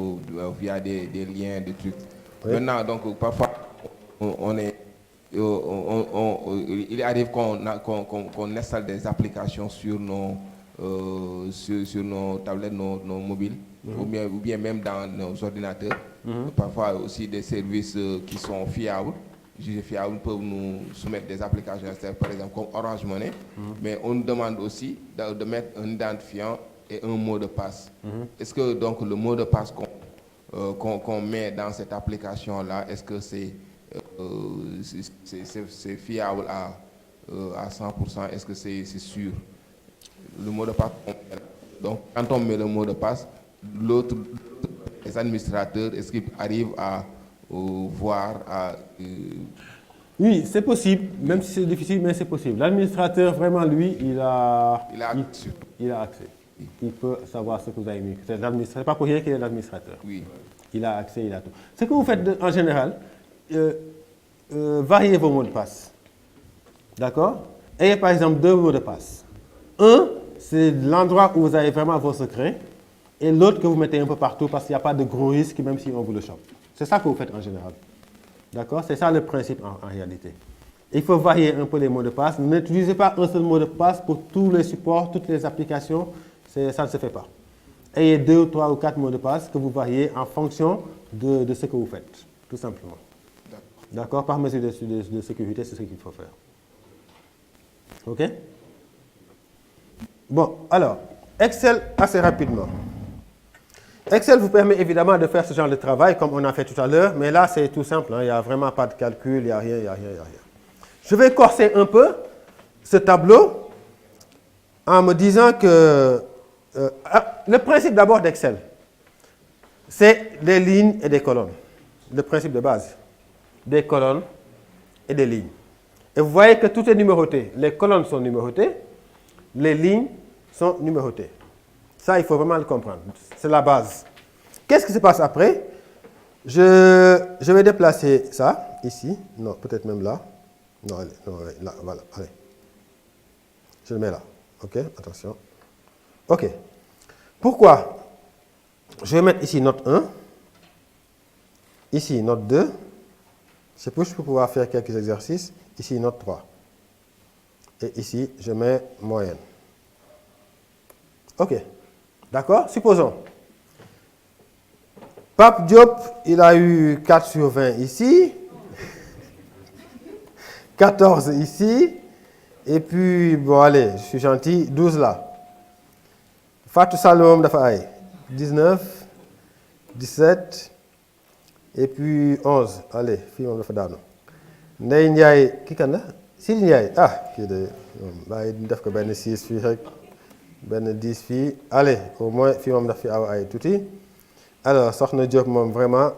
via des liens, des trucs. Oui. Maintenant, donc, parfois, il arrive qu'on installe des applications sur nos tablettes, nos mobiles, ou bien même dans nos ordinateurs. Parfois aussi des services qui sont fiables. Jugés fiables peuvent nous soumettre des applications, par exemple comme Orange Money, mais on nous demande aussi de mettre un identifiant et un mot de passe. Est-ce que donc le mot de passe qu'on met dans cette application-là, est-ce que c'est fiable à 100%? Est-ce que c'est sûr? Le mot de passe, donc quand on met le mot de passe, les administrateurs, est-ce qu'ils arrivent à voir Oui, c'est possible, même si c'est difficile, mais c'est possible. L'administrateur, vraiment, lui, il a accès. Il peut savoir ce que vous avez mis. C'est pas pour rien qu'il est l'administrateur. Oui. Il a accès, il a tout. Ce que vous faites en général, variez vos mots de passe. D'accord? Ayez par exemple 2 mots de passe. Un, c'est l'endroit où vous avez vraiment vos secrets. Et l'autre que vous mettez un peu partout parce qu'il n'y a pas de gros risques, même si on vous le chope. C'est ça que vous faites en général. D'accord? C'est ça le principe en réalité. Il faut varier un peu les mots de passe. N'utilisez pas un seul mot de passe pour tous les supports, toutes les applications. Ça ne se fait pas. Ayez 2 ou 3 ou 4 mots de passe que vous variez en fonction de ce que vous faites. Tout simplement. D'accord? Par mesure de sécurité, c'est ce qu'il faut faire. OK? Bon, alors, Excel assez rapidement. Excel vous permet évidemment de faire ce genre de travail comme on a fait tout à l'heure, mais là c'est tout simple, hein, il n'y a vraiment pas de calcul, il n'y a rien. Je vais corser un peu ce tableau en me disant que le principe d'abord d'Excel, c'est des lignes et des colonnes. Le principe de base, des colonnes et des lignes. Et vous voyez que tout est numéroté. Les colonnes sont numérotées, les lignes sont numérotées. Ça, il faut vraiment le comprendre. C'est la base. Qu'est-ce qui se passe après? Je vais déplacer ça, ici. Non, peut-être même là. Non, allez, là, voilà, allez. Je le mets là. OK, attention. OK. Pourquoi? Je vais mettre ici note 1. Ici, note 2. Je push pour pouvoir faire quelques exercices. Ici, note 3. Et ici, je mets moyenne. OK. D'accord? Supposons. Pape Diop, il a eu 4 sur 20 ici. 14 ici. Et puis, bon, allez, je suis gentil, 12 là. Fatou Salom dafa ay 19, 17, et puis 11. Allez, fii moom dafa daanu. Ndeye Ndiaye, kii kan la? Sidi Ndiaye. Ah, kii de, bàyyi def ko benn 6 fii rek. Ben 10 filles. Allez, au moins, fille moom daf fi aw ay tuuti. Alors, Soxna Diop moom vraiment,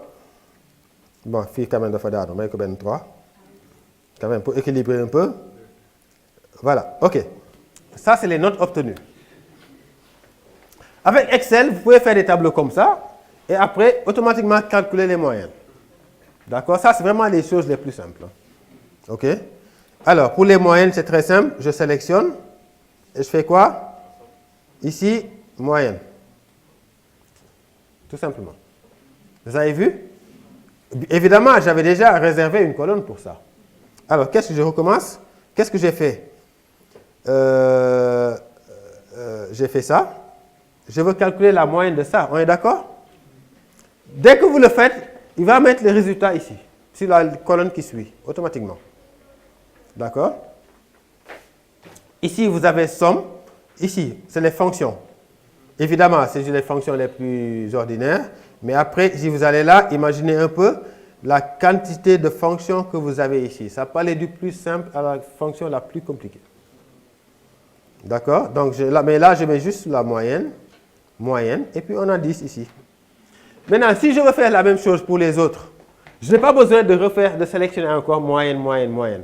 bon, fille quand même dafa daanu, may ko ben 3. Quand même, pour équilibrer un peu. Voilà, OK. Ça, c'est les notes obtenues. Avec Excel, vous pouvez faire des tableaux comme ça, et après, automatiquement calculer les moyennes. D'accord? Ça, c'est vraiment les choses les plus simples. OK? Alors, pour les moyennes, c'est très simple. Je sélectionne, et je fais quoi? Ici, moyenne. Tout simplement. Vous avez vu? Évidemment, j'avais déjà réservé une colonne pour ça. Alors, qu'est-ce que je recommence? Qu'est-ce que j'ai fait? J'ai fait ça. Je veux calculer la moyenne de ça. On est d'accord? Dès que vous le faites, il va mettre les résultats ici, sur la colonne qui suit, automatiquement. D'accord? Ici, vous avez somme. Ici, c'est les fonctions. Évidemment, c'est les fonctions les plus ordinaires. Mais après, si vous allez là, imaginez un peu la quantité de fonctions que vous avez ici. Ça peut aller du plus simple à la fonction la plus compliquée. D'accord? Donc, mais là, je mets juste la moyenne. Moyenne. Et puis, on a 10 ici. Maintenant, si je veux faire la même chose pour les autres, je n'ai pas besoin de refaire, de sélectionner encore moyenne, moyenne, moyenne.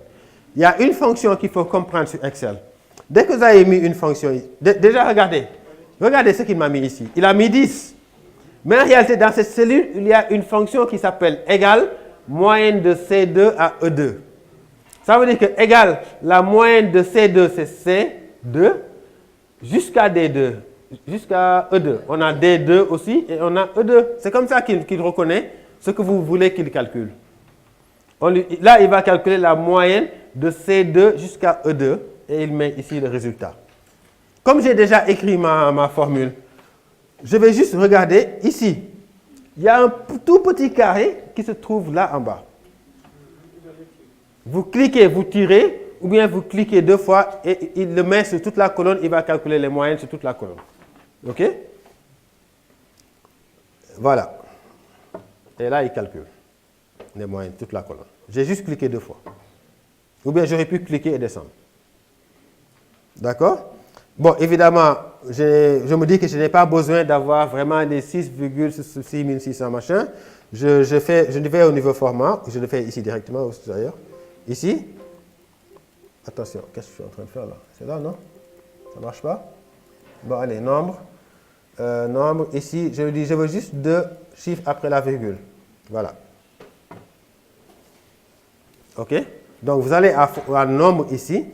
Il y a une fonction qu'il faut comprendre sur Excel. Dès que vous avez mis une fonction, déjà regardez ce qu'il m'a mis ici. Il a mis 10. Mais en réalité, dans cette cellule, il y a une fonction qui s'appelle égale moyenne de C2 à E2. Ça veut dire que égal la moyenne de C2, c'est C2 jusqu'à D2, jusqu'à E2. On a D2 aussi et on a E2. C'est comme ça qu'il reconnaît ce que vous voulez qu'il calcule. Là, il va calculer la moyenne de C2 jusqu'à E2 et il met ici le résultat. Comme j'ai déjà écrit ma formule, je vais juste regarder ici. Il y a un tout petit carré qui se trouve là en bas. Vous cliquez, vous tirez, ou bien vous cliquez 2 fois et il le met sur toute la colonne, il va calculer les moyennes sur toute la colonne. OK? Voilà. Et là, il calcule les moyennes, toute la colonne. J'ai juste cliqué 2 fois. Ou bien j'aurais pu cliquer et descendre. D'accord? Bon, évidemment, je me dis que je n'ai pas besoin d'avoir vraiment les 6,6600 machin. Je vais au niveau format, je le fais ici directement d'ailleurs. Ici. Attention, qu'est-ce que je suis en train de faire là? C'est là, non? Ça ne marche pas? Bon, allez, nombre. Nombre, ici, je dis, je veux juste 2 chiffres après la virgule. Voilà. OK? Donc, vous allez à nombre ici.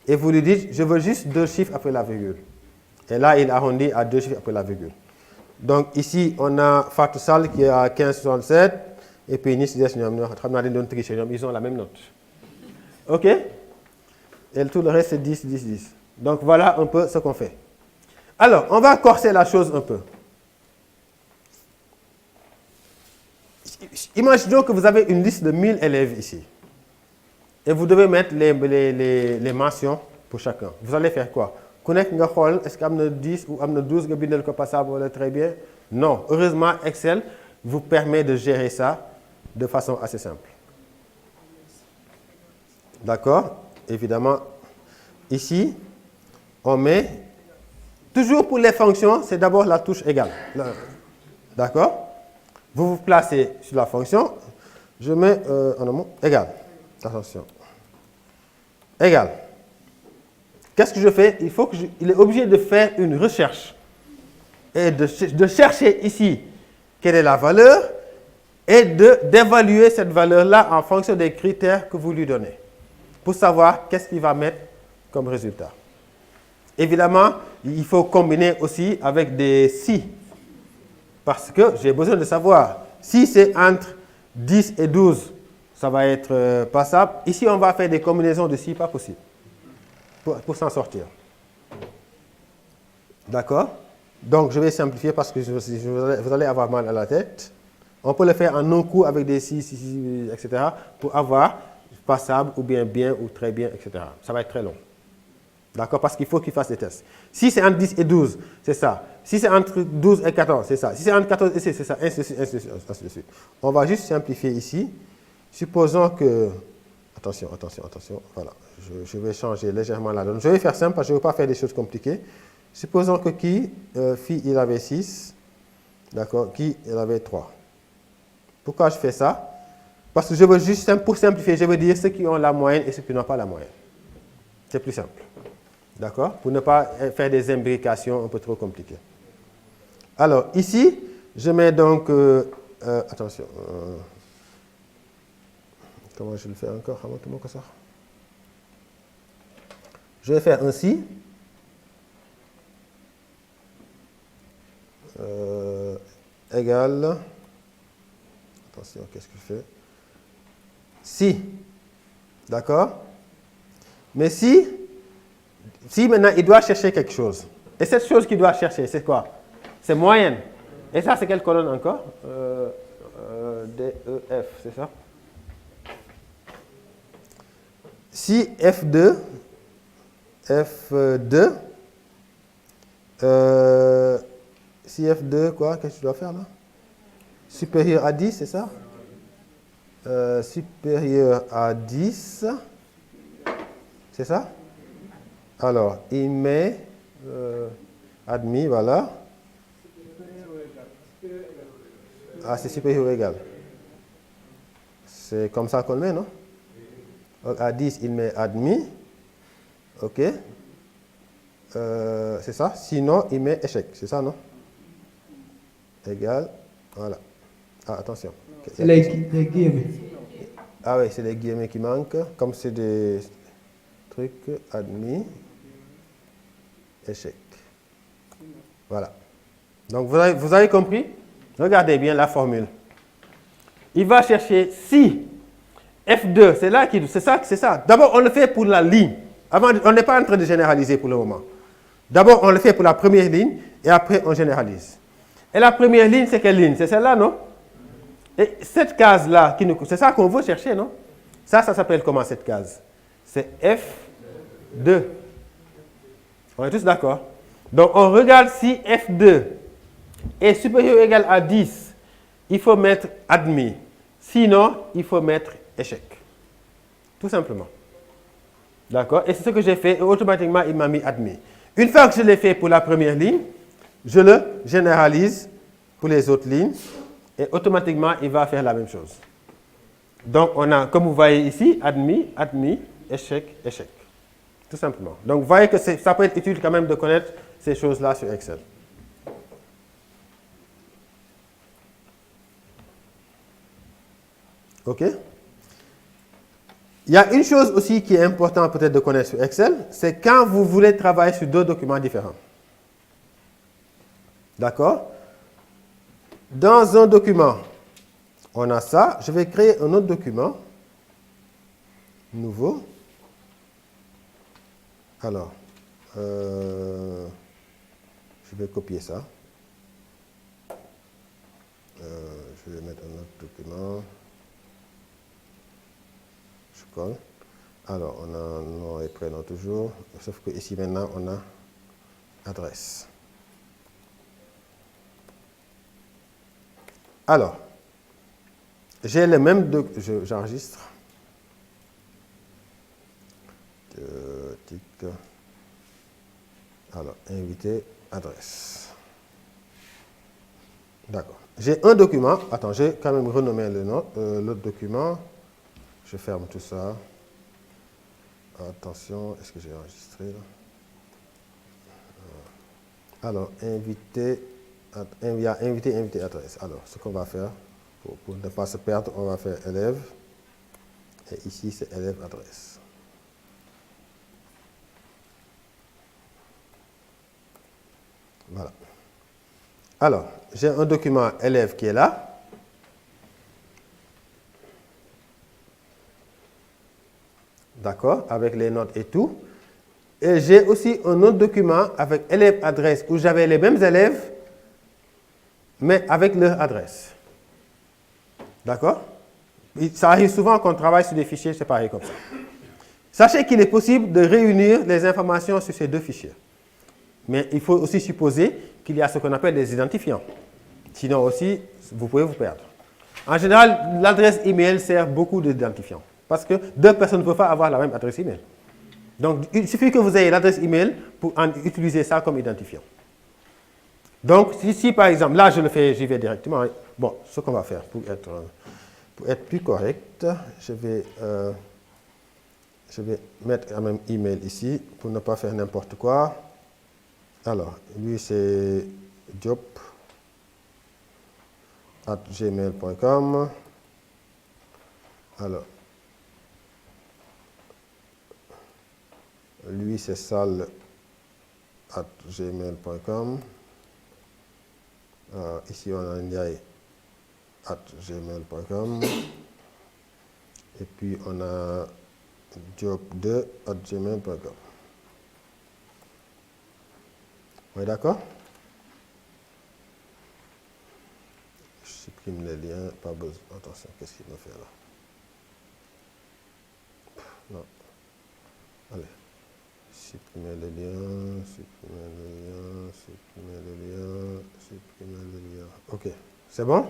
Et vous lui dites, je veux juste 2 chiffres après la virgule. Et là, il arrondit à 2 chiffres après la virgule. Donc ici, on a Fatou Sall qui est à 15,67. Et puis Nice, ils ont la même note. OK? Et tout le reste, c'est 10, 10, 10. Donc voilà un peu ce qu'on fait. Alors, on va corser la chose un peu. Imaginons que vous avez une liste de 1000 élèves ici. Et vous devez mettre les mentions pour chacun. Vous allez faire quoi? Est-ce qu'il y a 10 ou 12 qui sont passables très bien? Non. Heureusement, Excel vous permet de gérer ça de façon assez simple. D'accord? Évidemment, ici, on met, toujours pour les fonctions, c'est d'abord la touche égale. D'accord? Vous vous placez sur la fonction. Je mets en un mot égal. Attention. Égal. Qu'est-ce que je fais? Il est obligé de faire une recherche et de chercher ici quelle est la valeur et d'évaluer cette valeur-là en fonction des critères que vous lui donnez pour savoir qu'est-ce qu'il va mettre comme résultat. Évidemment, il faut combiner aussi avec des si parce que j'ai besoin de savoir si c'est entre 10 et 12. Ça va être passable. Ici, on va faire des combinaisons de si pas possible pour s'en sortir. D'accord? Donc, je vais simplifier parce que vous allez avoir mal à la tête. On peut le faire en un coup avec des si, etc. pour avoir passable ou bien, ou très bien, etc. Ça va être très long. D'accord? Parce qu'il faut qu'il fasse des tests. Si c'est entre 10 et 12, c'est ça. Si c'est entre 12 et 14, c'est ça. Si c'est entre 14 et 16, c'est ça. Ainsi de suite, ainsi de suite. On va juste simplifier ici. Supposons que, attention, voilà, je vais changer légèrement la donne. Je vais faire simple parce que je ne veux pas faire des choses compliquées. Supposons que Phi, il avait 6, d'accord, Qui, il avait 3. Pourquoi je fais ça? Parce que je veux juste, pour simplifier, je veux dire ceux qui ont la moyenne et ceux qui n'ont pas la moyenne. C'est plus simple, d'accord, pour ne pas faire des imbrications un peu trop compliquées. Alors, ici, je mets donc, attention, comment je le fais encore? Je vais faire ainsi. Égal. Attention, qu'est-ce que je fais? Si. D'accord? Mais si maintenant il doit chercher quelque chose. Et cette chose qu'il doit chercher, c'est quoi? C'est moyenne. Et ça, c'est quelle colonne encore? D, E, F, c'est ça? Si F2, si F2, quoi, qu'est-ce que tu dois faire là? Supérieur à 10, c'est ça? Supérieur à 10, c'est ça? Alors, il met admis, voilà. Ah, c'est supérieur ou égal. C'est comme ça qu'on le met, non? Donc, à 10, il met admis. OK. C'est ça. Sinon, il met échec. C'est ça, non? Égal. Voilà. Ah, attention. Les guillemets. Ah oui, c'est les guillemets qui manquent. Comme c'est des trucs, admis, échec. Voilà. Donc, vous avez compris? Regardez bien la formule. Il va chercher si F2, c'est ça. D'abord, on le fait pour la ligne. Avant, on n'est pas en train de généraliser pour le moment. D'abord, on le fait pour la première ligne et après, on généralise. Et la première ligne, c'est quelle ligne? C'est celle-là, non? Et cette case-là, c'est ça qu'on veut chercher, non? Ça s'appelle comment cette case? C'est F2. On est tous d'accord? Donc, on regarde si F2 est supérieur ou égal à 10. Il faut mettre admis. Sinon, il faut mettre échec. Tout simplement. D'accord? Et c'est ce que j'ai fait et automatiquement, il m'a mis admis. Une fois que je l'ai fait pour la première ligne, je le généralise pour les autres lignes et automatiquement, il va faire la même chose. Donc, on a, comme vous voyez ici, admis, admis, échec, échec. Tout simplement. Donc, vous voyez que ça peut être utile quand même de connaître ces choses-là sur Excel. OK? Il y a une chose aussi qui est importante peut-être de connaître sur Excel, c'est quand vous voulez travailler sur deux documents différents. D'accord? Dans un document, on a ça. Je vais créer un autre document. Nouveau. Alors, je vais copier ça. Je vais mettre un autre document. Je colle. Alors, on a nom et prénom toujours. Sauf que ici maintenant, on a adresse. Alors, j'ai le même j'enregistre. Alors, invité, adresse. D'accord. J'ai un document. Attends, j'ai quand même renommé l'autre document. Je ferme tout ça. Attention, est-ce que j'ai enregistré là? Alors, invité, adresse. Alors, ce qu'on va faire, pour ne pas se perdre, on va faire élève. Et ici, c'est élève adresse. Voilà. Alors, j'ai un document élève qui est là. D'accord, avec les notes et tout. Et j'ai aussi un autre document avec élève adresse où j'avais les mêmes élèves, mais avec leur adresse. D'accord? Ça arrive souvent qu'on travaille sur des fichiers séparés comme ça. Sachez qu'il est possible de réunir les informations sur ces deux fichiers. Mais il faut aussi supposer qu'il y a ce qu'on appelle des identifiants. Sinon aussi, vous pouvez vous perdre. En général, l'adresse email sert beaucoup d'identifiants. Parce que deux personnes ne peuvent pas avoir la même adresse email. Donc, il suffit que vous ayez l'adresse email pour utiliser ça comme identifiant. Donc, si par exemple, là je le fais, j'y vais directement. Bon, ce qu'on va faire pour être plus correct, je vais mettre un même email ici pour ne pas faire n'importe quoi. Alors, lui c'est job@gmail.com. Alors, lui c'est sal@gmail.com. Ici on a ndiaye@gmail.com. Et puis on a job2@gmail.com. Oui, d'accord? Je supprime les liens, pas besoin. Attention, qu'est-ce qu'il me fait là? Non. Allez. Supprimer les liens, supprimer les liens, supprimer les liens, supprimer les liens. OK. C'est bon?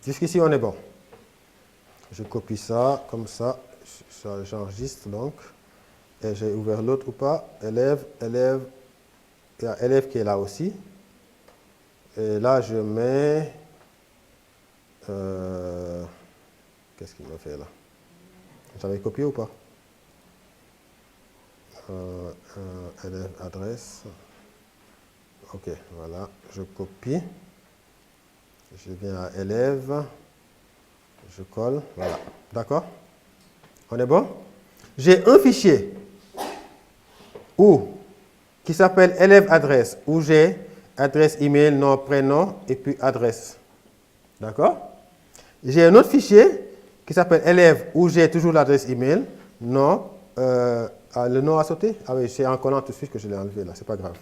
Jusqu'ici, on est bon. Je copie ça, comme ça. J'enregistre donc. Et j'ai ouvert l'autre ou pas? Élève. Il y a élève qui est là aussi. Et là, je mets... qu'est-ce qu'il m'a fait là? J'avais copié ou pas? Élève adresse. OK, voilà. Je copie. Je viens à élève. Je colle. Voilà. D'accord? On est bon? J'ai un fichier qui s'appelle élève adresse, où j'ai adresse email, nom, prénom et puis adresse. D'accord? J'ai un autre fichier qui s'appelle élève, où j'ai toujours l'adresse email, nom, le nom a sauté? Ah oui, c'est en collant tout de suite que je l'ai enlevé là, c'est pas grave.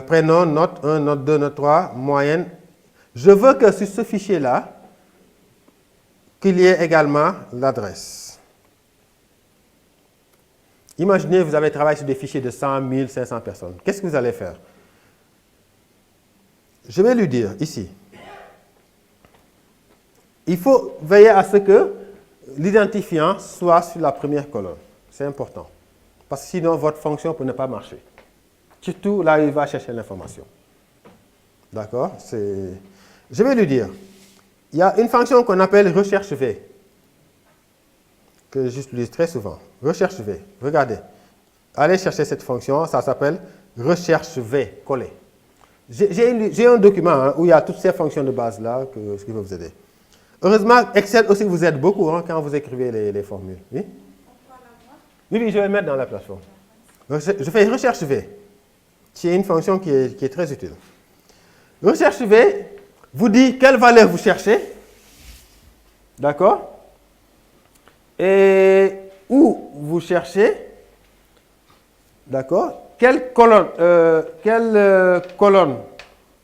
Prénom, note 1, note 2, note 3, moyenne. Je veux que sur ce fichier-là, qu'il y ait également l'adresse. Imaginez, vous avez travaillé sur des fichiers de 100, 1000, 500 personnes. Qu'est-ce que vous allez faire? Je vais lui dire ici. Il faut veiller à ce que l'identifiant soit sur la première colonne. C'est important. Parce que sinon, votre fonction peut ne pas marcher. Surtout là où il va chercher l'information. D'accord? Je vais lui dire. Il y a une fonction qu'on appelle recherche V, que j'utilise très souvent. Recherche V. Regardez. Allez chercher cette fonction, ça s'appelle recherche V, coller. J'ai un document où il y a toutes ces fonctions de base là qui vont vous aider. Heureusement, Excel aussi vous aide beaucoup quand vous écrivez les formules. Oui? Oui, je vais le mettre dans la plateforme. Je fais recherche V. C'est une fonction qui est très utile. Recherche V vous dit quelle valeur vous cherchez. D'accord? Et où vous cherchez. D'accord? Quelle colonne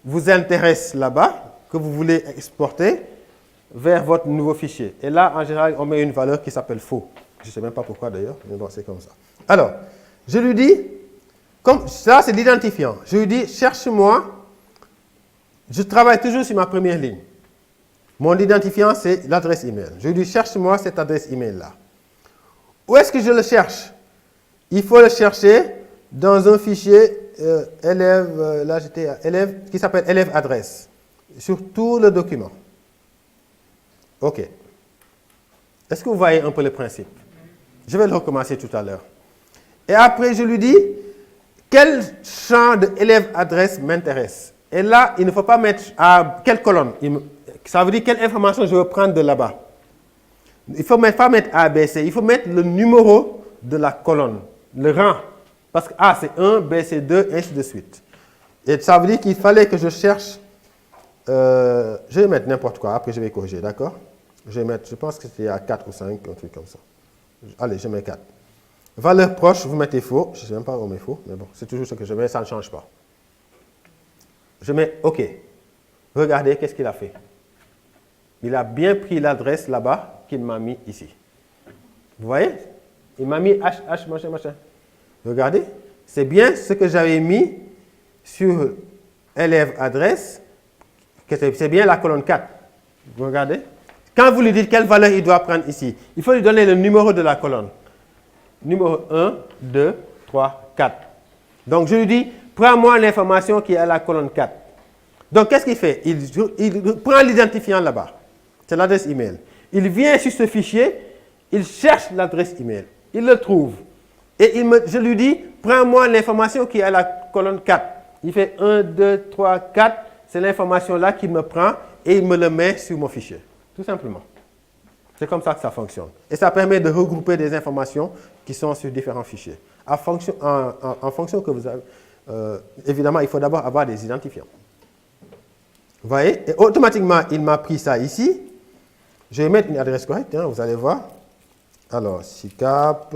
vous intéresse là-bas, que vous voulez exporter vers votre nouveau fichier. Et là, en général, on met une valeur qui s'appelle faux. Je ne sais même pas pourquoi d'ailleurs, mais bon, c'est comme ça. Alors, je lui dis, comme ça c'est l'identifiant, je lui dis, cherche-moi, je travaille toujours sur ma première ligne. Mon identifiant, c'est l'adresse email. Je lui dis, cherche-moi cette adresse email-là. Où est-ce que je le cherche? Il faut le chercher dans un fichier élève, là j'étais à élève, qui s'appelle élève adresse, sur tout le document. OK. Est-ce que vous voyez un peu le principe? Je vais le recommencer tout à l'heure. Et après, je lui dis, quel champ de élève adresse m'intéresse? Et là, il ne faut pas mettre à quelle colonne. Ça veut dire quelle information je veux prendre de là-bas. Il ne faut pas mettre A, B, C. Il faut mettre le numéro de la colonne, le rang. Parce que A, c'est 1, B, c'est 2, ainsi de suite. Et ça veut dire qu'il fallait que je cherche. Je vais mettre n'importe quoi, après je vais corriger, d'accord? Je vais mettre, je pense que c'était à 4 ou 5, un truc comme ça. Allez, je mets 4. Valeur proche, vous mettez faux. Je ne sais même pas où on met faux, mais bon, c'est toujours ce que je mets, ça ne change pas. Je mets OK. Regardez, qu'est-ce qu'il a fait? Il a bien pris l'adresse là-bas qu'il m'a mis ici. Vous voyez? Il m'a mis H, machin, machin. Regardez, c'est bien ce que j'avais mis sur élève adresse, c'est bien la colonne 4. Vous regardez? Quand vous lui dites quelle valeur il doit prendre ici, il faut lui donner le numéro de la colonne. Numéro 1, 2, 3, 4. Donc je lui dis, prends-moi l'information qui est à la colonne 4. Donc qu'est-ce qu'il fait? Il prend l'identifiant là-bas. C'est l'adresse email. Il vient sur ce fichier, il cherche l'adresse email. Il le trouve. Et je lui dis, prends-moi l'information qui est à la colonne 4. Il fait 1, 2, 3, 4. C'est l'information là qu'il me prend et il me le met sur mon fichier. Tout simplement. C'est comme ça que ça fonctionne. Et ça permet de regrouper des informations qui sont sur différents fichiers. En fonction que vous avez, évidemment, il faut d'abord avoir des identifiants. Vous voyez? Et automatiquement, il m'a pris ça ici. Je vais mettre une adresse correcte, hein, vous allez voir. Alors, SICAP,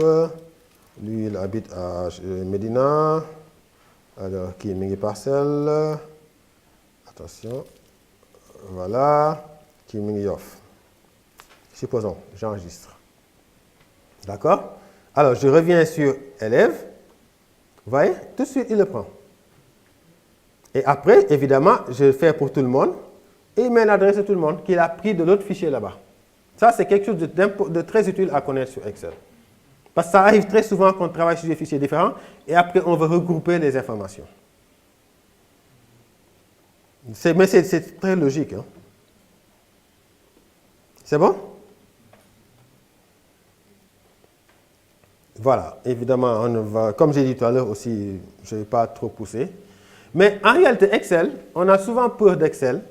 lui, il habite à Médina. Alors, qui est Mingi Parcelle. Attention. Voilà. Qui est Mingi Yoff. Supposons, j'enregistre. D'accord? Alors, je reviens sur élève. Vous voyez? Tout de suite, il le prend. Et après, évidemment, je le fais pour tout le monde. Et il met l'adresse de tout le monde qu'il a pris de l'autre fichier là-bas. Ça, c'est quelque chose de très utile à connaître sur Excel. Parce que ça arrive très souvent qu'on travaille sur des fichiers différents et après, on veut regrouper les informations. Mais c'est très logique. Hein? C'est bon? Voilà. Évidemment, on va, comme j'ai dit tout à l'heure aussi, je ne vais pas trop pousser. Mais en réalité, Excel, on a souvent peur d'Excel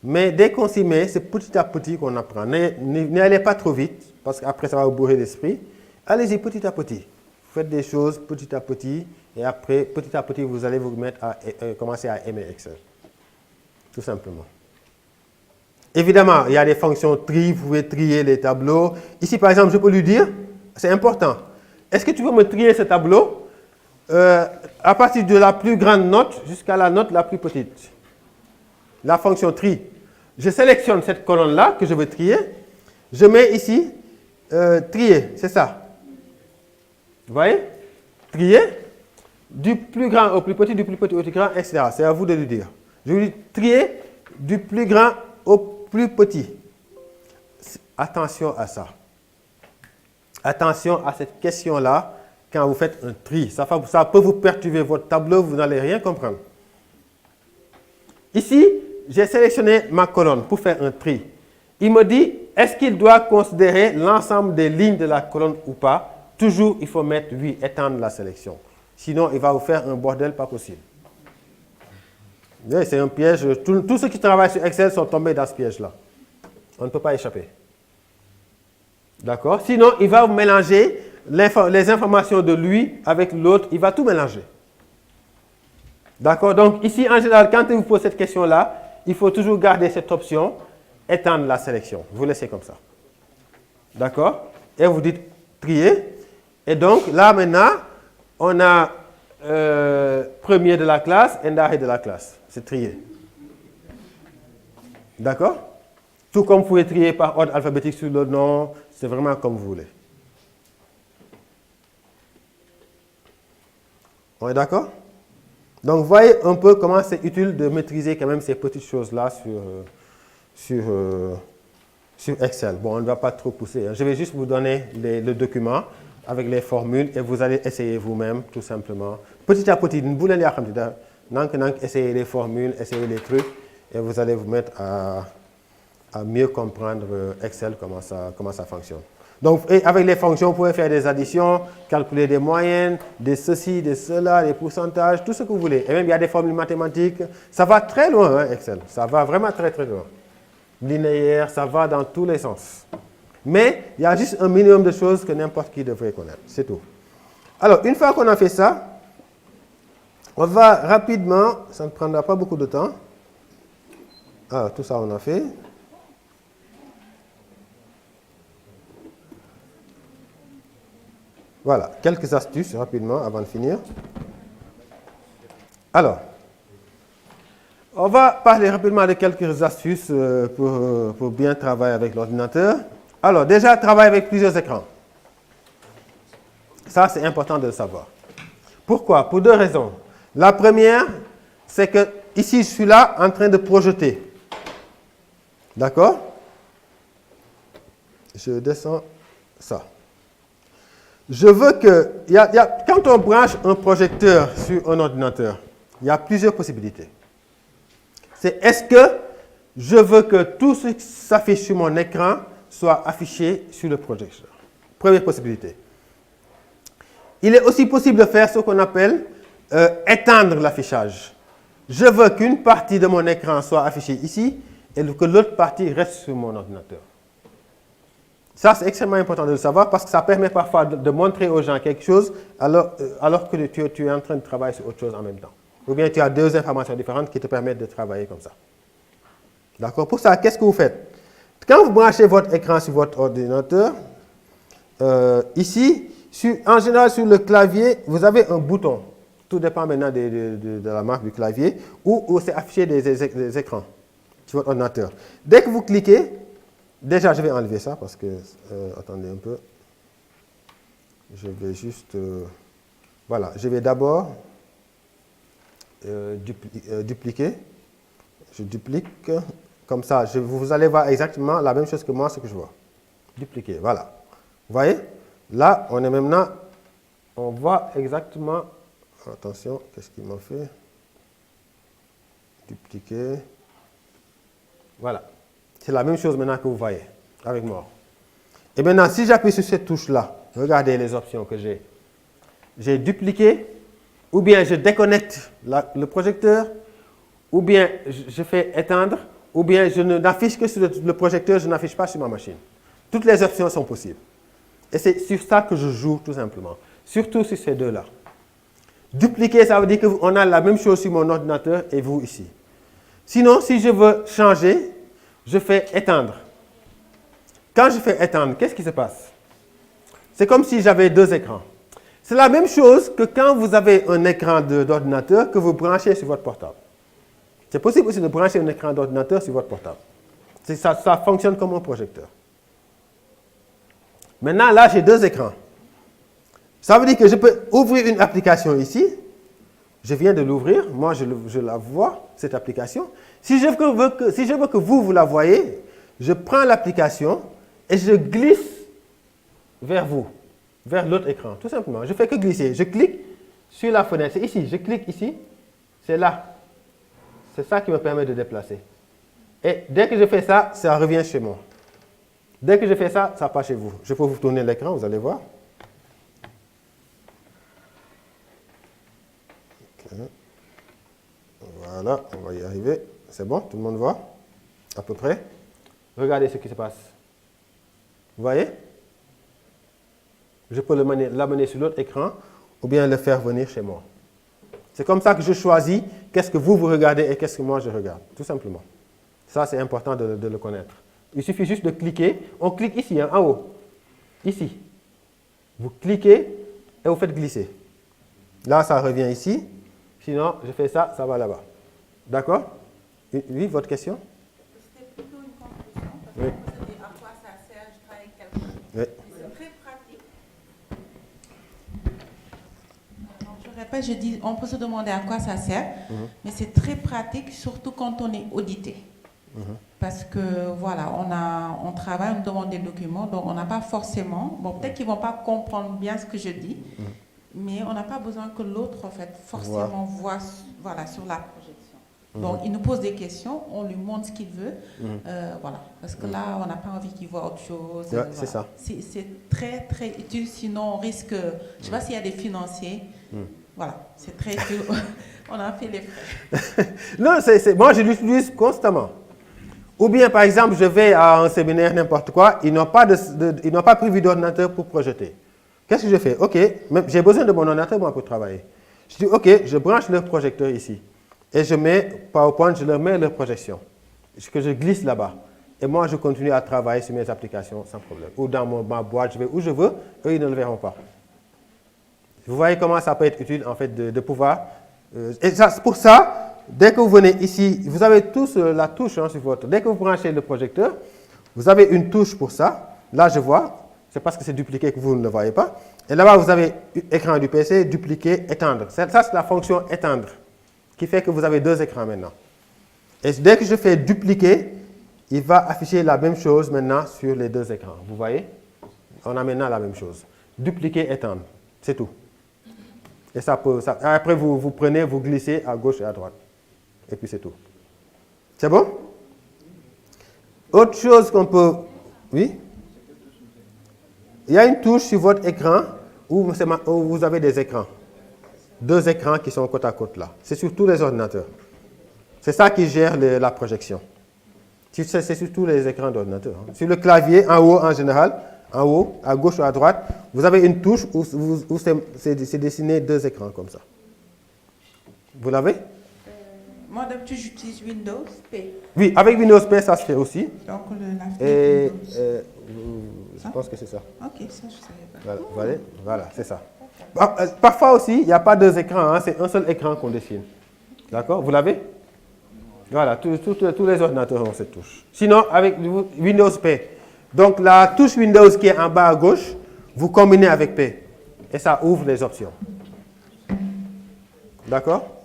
Mais dès qu'on s'y met, c'est petit à petit qu'on apprend. N'allez pas trop vite, parce qu'après ça va vous bourrer l'esprit. Allez-y petit à petit. Faites des choses petit à petit, et après, petit à petit, vous allez vous mettre à commencer à aimer Excel. Tout simplement. Évidemment, il y a des fonctions tri, vous pouvez trier les tableaux. Ici, par exemple, je peux lui dire, c'est important, est-ce que tu veux me trier ce tableau à partir de la plus grande note jusqu'à la note la plus petite? La fonction tri. Je sélectionne cette colonne-là que je veux trier. Je mets ici trier, c'est ça. Vous voyez? Trier du plus grand au plus petit au plus grand, etc. C'est à vous de lui dire. Je lui dis trier du plus grand au plus petit. Attention à ça. Attention à cette question-là quand vous faites un tri. Ça peut vous perturber votre tableau, vous n'allez rien comprendre. Ici, j'ai sélectionné ma colonne pour faire un tri. Il me dit, est-ce qu'il doit considérer l'ensemble des lignes de la colonne ou pas? Toujours, il faut mettre oui, étendre la sélection. Sinon, il va vous faire un bordel pas possible. Oui, c'est un piège. Tous ceux qui travaillent sur Excel sont tombés dans ce piège-là. On ne peut pas échapper. D'accord? Sinon, il va vous mélanger les informations de lui avec l'autre. Il va tout mélanger. D'accord? Donc, ici, en général, quand il vous pose cette question-là, il faut toujours garder cette option, étendre la sélection. Vous laissez comme ça. D'accord? Et vous dites trier. Et donc, là, maintenant, on a premier de la classe et dernier de la classe. C'est trier. D'accord? Tout comme vous pouvez trier par ordre alphabétique sur le nom, c'est vraiment comme vous voulez. On est d'accord? Donc, voyez un peu comment c'est utile de maîtriser quand même ces petites choses-là sur Excel. Bon, on ne va pas trop pousser. Hein. Je vais juste vous donner le document avec les formules et vous allez essayer vous-même, tout simplement. Petit à petit, essayez les formules, essayez les trucs et vous allez vous mettre à mieux comprendre Excel, comment ça fonctionne. Donc, avec les fonctions, vous pouvez faire des additions, calculer des moyennes, des ceci, des cela, des pourcentages, tout ce que vous voulez. Et même, il y a des formules mathématiques. Ça va très loin, hein, Excel. Ça va vraiment très, très loin. Linéaire, ça va dans tous les sens. Mais, il y a juste un minimum de choses que n'importe qui devrait connaître. C'est tout. Alors, une fois qu'on a fait ça, on va rapidement, ça ne prendra pas beaucoup de temps. Alors, tout ça, on a fait. Voilà, quelques astuces rapidement avant de finir. Alors, on va parler rapidement de quelques astuces pour bien travailler avec l'ordinateur. Alors, déjà, travailler avec plusieurs écrans. Ça, c'est important de le savoir. Pourquoi? Pour deux raisons. La première, c'est que ici, je suis là en train de projeter. D'accord? Je descends ça. Je veux que, quand on branche un projecteur sur un ordinateur, il y a plusieurs possibilités. C'est est-ce que je veux que tout ce qui s'affiche sur mon écran soit affiché sur le projecteur? Première possibilité. Il est aussi possible de faire ce qu'on appelle étendre l'affichage. Je veux qu'une partie de mon écran soit affichée ici et que l'autre partie reste sur mon ordinateur. Ça, c'est extrêmement important de le savoir parce que ça permet parfois de montrer aux gens quelque chose alors que tu es en train de travailler sur autre chose en même temps. Ou bien tu as deux informations différentes qui te permettent de travailler comme ça. D'accord? Pour ça, qu'est-ce que vous faites? Quand vous branchez votre écran sur votre ordinateur, ici, en général sur le clavier, vous avez un bouton. Tout dépend maintenant de la marque du clavier, où c'est affiché des écrans sur votre ordinateur. Dès que vous cliquez, déjà, je vais enlever ça parce que, attendez un peu, je vais juste, voilà, je vais d'abord dupliquer, je duplique, comme ça, vous allez voir exactement la même chose que moi, ce que je vois. Dupliquer, voilà. Vous voyez? Là, on est maintenant, on voit exactement, attention, qu'est-ce qu'il m'a fait? Dupliquer, voilà. C'est la même chose maintenant que vous voyez avec moi. Et maintenant, si j'appuie sur cette touche-là, regardez les options que j'ai. J'ai dupliqué, ou bien je déconnecte le projecteur, ou bien je fais éteindre, ou bien je n'affiche que sur le projecteur, je n'affiche pas sur ma machine. Toutes les options sont possibles. Et c'est sur ça que je joue tout simplement. Surtout sur ces deux-là. Dupliquer, ça veut dire qu'on a la même chose sur mon ordinateur et vous ici. Sinon, si je veux changer, je fais étendre. Quand je fais étendre, qu'est-ce qui se passe? C'est comme si j'avais deux écrans. C'est la même chose que quand vous avez un écran d'ordinateur que vous branchez sur votre portable. C'est possible aussi de brancher un écran d'ordinateur sur votre portable. Ça fonctionne comme un projecteur. Maintenant, là, j'ai deux écrans. Ça veut dire que je peux ouvrir une application ici. Je viens de l'ouvrir. Moi, je la vois, cette application. Si je veux que vous la voyez, je prends l'application et je glisse vers vous, vers l'autre écran. Tout simplement. Je ne fais que glisser. Je clique sur la fenêtre. C'est ici. Je clique ici. C'est là. C'est ça qui me permet de déplacer. Et dès que je fais ça, ça revient chez moi. Dès que je fais ça, ça passe chez vous. Je peux vous tourner l'écran, vous allez voir. Okay. Voilà, on va y arriver. C'est bon, tout le monde voit? À peu près. Regardez ce qui se passe. Vous voyez? Je peux l'amener sur l'autre écran ou bien le faire venir chez moi. C'est comme ça que je choisis qu'est-ce que vous regardez et qu'est-ce que moi je regarde, tout simplement. Ça, c'est important de le connaître. Il suffit juste de cliquer. On clique ici, hein, en haut. Ici. Vous cliquez et vous faites glisser. Là, ça revient ici. Sinon, je fais ça, ça va là-bas. D'accord? Oui, votre question? C'était plutôt une conclusion. Parce Oui. que vous savez à quoi ça sert, je travaille avec quelqu'un. Oui. C'est très pratique. Donc, je répète, je dis, on peut se demander à quoi ça sert, mais c'est très pratique, surtout quand on est audité. Parce que voilà, on travaille, on demande des documents, donc on n'a pas forcément, bon peut-être qu'ils ne vont pas comprendre bien ce que je dis, mais on n'a pas besoin que l'autre en fait forcément voit voilà, sur la projection. Donc il nous pose des questions, on lui montre ce qu'il veut, voilà, parce que là on n'a pas envie qu'il voit autre chose. Ouais, voilà. c'est ça. C'est très très utile, sinon on risque, je ne sais pas s'il y a des financiers, voilà, c'est très utile, on a fait les frais. Non, moi je l'utilise constamment. Ou bien, par exemple, je vais à un séminaire, n'importe quoi, ils n'ont pas prévu d'ordinateur pour projeter. Qu'est-ce que je fais? OK, j'ai besoin de mon ordinateur moi, pour travailler. Je dis, OK, je branche leur projecteur ici. Et je mets PowerPoint, je leur mets leur projection. Que je glisse là-bas. Et moi, je continue à travailler sur mes applications sans problème. Ou dans ma boîte, je vais où je veux, eux, ils ne le verront pas. Vous voyez comment ça peut être utile, en fait, de pouvoir... et ça, pour ça... Dès que vous venez ici, vous avez tous la touche hein, sur votre... Dès que vous branchez le projecteur, vous avez une touche pour ça. Là, je vois. C'est parce que c'est dupliqué que vous ne le voyez pas. Et là-bas, vous avez écran du PC, dupliquer, étendre. Ça, c'est la fonction étendre, qui fait que vous avez deux écrans maintenant. Et dès que je fais dupliquer, il va afficher la même chose maintenant sur les deux écrans. Vous voyez? On a maintenant la même chose. Dupliquer, étendre. C'est tout. Et ça peut... après, vous prenez, vous glissez à gauche et à droite. Et puis c'est tout. C'est bon? Autre chose qu'on peut... Oui? Il y a une touche sur votre écran où vous avez des écrans. Deux écrans qui sont côte à côte là. C'est sur tous les ordinateurs. C'est ça qui gère la projection. C'est sur tous les écrans d'ordinateur. Hein. Sur le clavier, en haut en général, en haut, à gauche ou à droite, vous avez une touche où c'est dessiné deux écrans comme ça. Vous l'avez? Moi, d'habitude, j'utilise Windows P. Oui, avec Windows P, ça se fait aussi. Donc, Et je pense que c'est ça. Ok, ça, je ne savais pas. Voilà, c'est ça. Parfois aussi, il n'y a pas deux écrans, hein, c'est un seul écran qu'on dessine. D'accord? Vous l'avez? Voilà, tous les ordinateurs ont cette touche. Sinon, avec Windows P, donc la touche Windows qui est en bas à gauche, vous combinez avec P. Et ça ouvre les options. D'accord?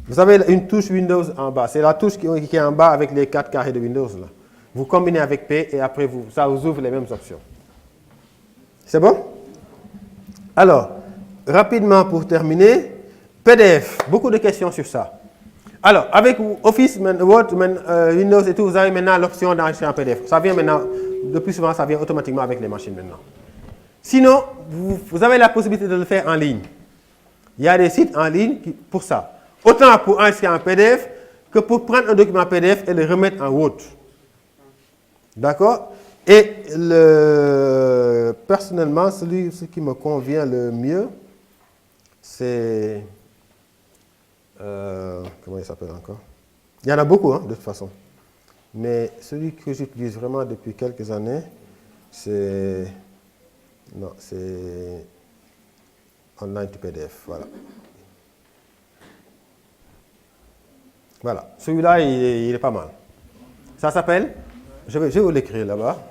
Vous avez une touche Windows en bas. C'est la touche qui est en bas avec les 4 carrés de Windows. Là. Vous combinez avec P et après, ça vous ouvre les mêmes options. C'est bon? Alors, rapidement pour terminer, PDF. Beaucoup de questions sur ça. Alors, avec Office, Word, Windows et tout, vous avez maintenant l'option d'enregistrer en PDF. Ça vient maintenant, le plus souvent, ça vient automatiquement avec les machines maintenant. Sinon, vous avez la possibilité de le faire en ligne. Il y a des sites en ligne pour ça. Autant pour enregistrer en PDF que pour prendre un document PDF et le remettre en Word. D'accord? Et personnellement, ce qui me convient le mieux, c'est... comment il s'appelle encore? Il y en a beaucoup, hein, de toute façon. Mais celui que j'utilise vraiment depuis quelques années, c'est... Non, c'est... Online to PDF, voilà. Voilà, celui-là, il est pas mal. Ça s'appelle, je vais vous l'écrire là-bas.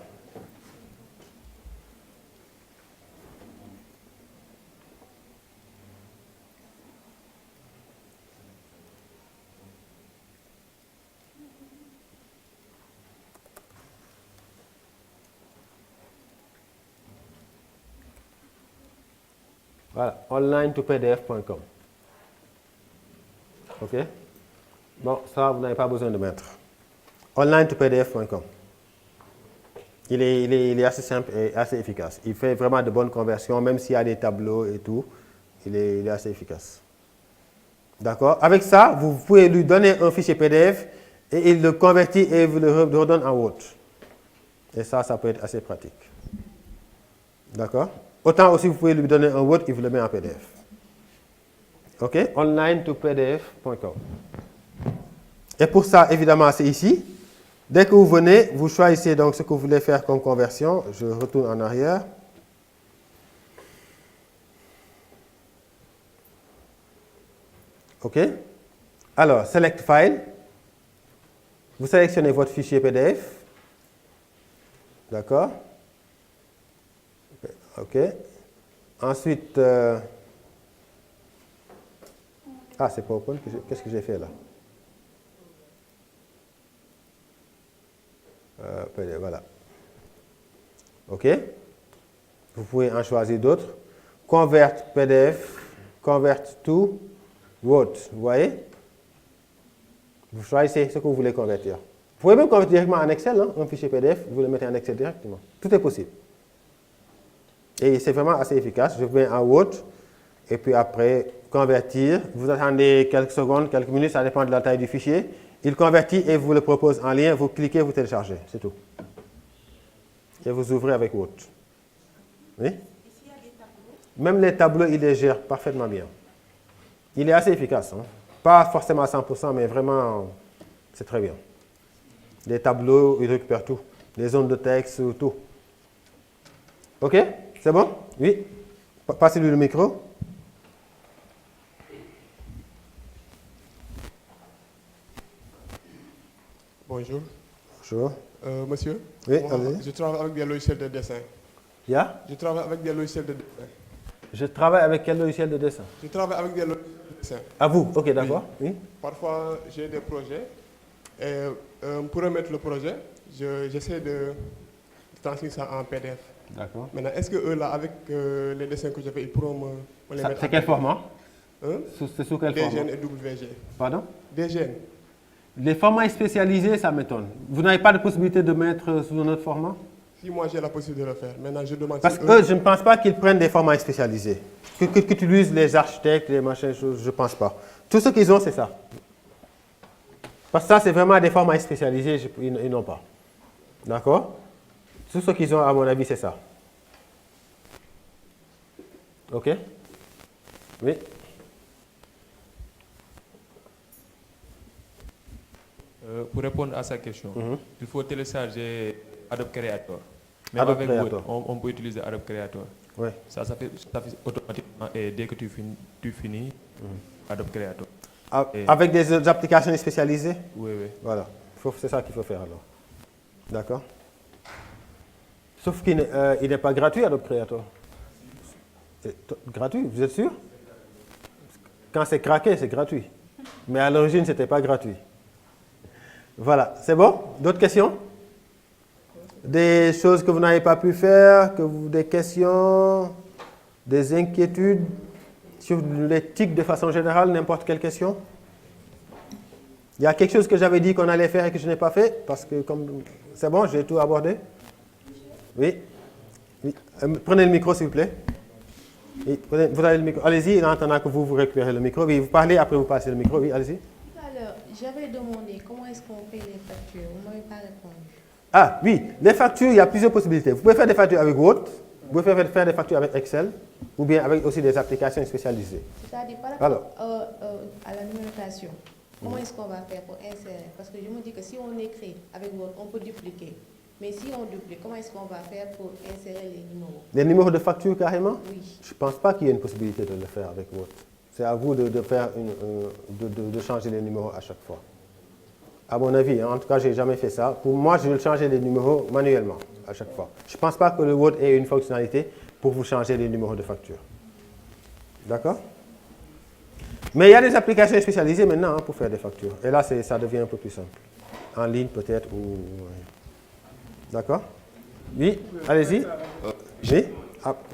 Voilà, online-to-pdf.com. OK? Bon, ça, vous n'avez pas besoin de mettre. online-to-pdf.com. Il est assez simple et assez efficace. Il fait vraiment de bonnes conversions, même s'il y a des tableaux et tout. Il est assez efficace. D'accord? Avec ça, vous pouvez lui donner un fichier PDF et il le convertit et vous le redonne en Word. Et ça peut être assez pratique. D'accord? Autant aussi, vous pouvez lui donner un Word et vous le met en PDF. OK? online-to-pdf.com. Et pour ça, évidemment, c'est ici. Dès que vous venez, vous choisissez donc ce que vous voulez faire comme conversion. Je retourne en arrière. OK? Alors, Select File. Vous sélectionnez votre fichier PDF. D'accord? OK. Ensuite, c'est PowerPoint. Qu'est-ce que j'ai fait là? Voilà. OK. Vous pouvez en choisir d'autres. Convert PDF, Convert to Word. Vous voyez? Vous choisissez ce que vous voulez convertir. Vous pouvez même convertir directement en Excel, hein, un fichier PDF, vous le mettez en Excel directement. Tout est possible. Et c'est vraiment assez efficace. Je mets en Word et puis après, convertir. Vous attendez quelques secondes, quelques minutes, ça dépend de la taille du fichier. Il convertit et vous le propose en lien. Vous cliquez, vous téléchargez. C'est tout. Et vous ouvrez avec Word. Oui? Même les tableaux, il les gère parfaitement bien. Il est assez efficace. Hein? Pas forcément à 100%, mais vraiment, c'est très bien. Les tableaux, il récupère tout. Les zones de texte, tout. OK? C'est bon? Oui? Passez-lui le micro. Bonjour. Bonjour. Monsieur? Oui, moi, allez-y. je travaille avec des logiciels de dessin. Yeah? Je travaille avec des logiciels de dessin. Je travaille avec quel logiciel de dessin? Je travaille avec des logiciels de dessin. À vous? OK, d'accord. Oui. Parfois, j'ai des projets. Et pour remettre le projet, j'essaie de transmettre ça en PDF. D'accord. Maintenant, est-ce que eux, là, avec les dessins que j'ai fait, ils pourront me les mettre C'est quel format? Hein? C'est sous quel format? DGN et WG. Pardon? DGN. Les formats spécialisés, ça m'étonne. Vous n'avez pas de possibilité de mettre sous un autre format? Si moi j'ai la possibilité de le faire, maintenant je demande. Parce que je ne pense pas qu'ils prennent des formats spécialisés. Qu'utilisent les architectes, les machins, je ne pense pas. Tout ce qu'ils ont, c'est ça. Parce que ça, c'est vraiment des formats spécialisés, ils n'ont pas. D'accord? Tout ce qu'ils ont, à mon avis, c'est ça. OK? Oui? Pour répondre à sa question, il faut télécharger Adobe Creator. Même Adobe avec Creator. Word, on peut utiliser Adobe Creator. Oui. Ça fait automatiquement et dès que tu finis Adobe Creator. Avec des applications spécialisées? Oui. Voilà. C'est ça qu'il faut faire alors. D'accord? Sauf qu'il n'est pas gratuit, Adobe Creator. C'est gratuit, vous êtes sûr? Quand c'est craqué, c'est gratuit. Mais à l'origine, ce n'était pas gratuit. Voilà, c'est bon? D'autres questions? Des choses que vous n'avez pas pu faire, des questions, des inquiétudes sur l'éthique de façon générale, n'importe quelle question? Il y a quelque chose que j'avais dit qu'on allait faire et que je n'ai pas fait, parce que comme c'est bon, j'ai tout abordé? Oui? Prenez le micro, s'il vous plaît. Oui, vous avez le micro. Allez-y, en attendant que vous récupérez le micro. Oui, vous parlez, après vous passez le micro. Oui, allez-y. Tout à l'heure, j'avais demandé comment est-ce qu'on paye les factures. Vous ne m'avez pas répondu. Ah oui, les factures, il y a plusieurs possibilités. Vous pouvez faire des factures avec Word, vous pouvez faire des factures avec Excel, ou bien avec aussi des applications spécialisées. C'est-à-dire par Alors. rapport à la numérotation, comment est-ce qu'on va faire pour insérer? Parce que je me dis que si on écrit avec Word, on peut dupliquer. Mais si on duplique, comment est-ce qu'on va faire pour insérer les numéros? Les numéros de facture carrément? Oui. Je ne pense pas qu'il y ait une possibilité de le faire avec Word. C'est à vous de changer les numéros à chaque fois. À mon avis, hein, en tout cas, je n'ai jamais fait ça. Pour moi, je vais changer les numéros manuellement à chaque fois. Je ne pense pas que le Word ait une fonctionnalité pour vous changer les numéros de facture. D'accord? Mais il y a des applications spécialisées maintenant hein, pour faire des factures. Et là, ça devient un peu plus simple. En ligne peut-être ou... D'accord? Oui, allez-y. Oui,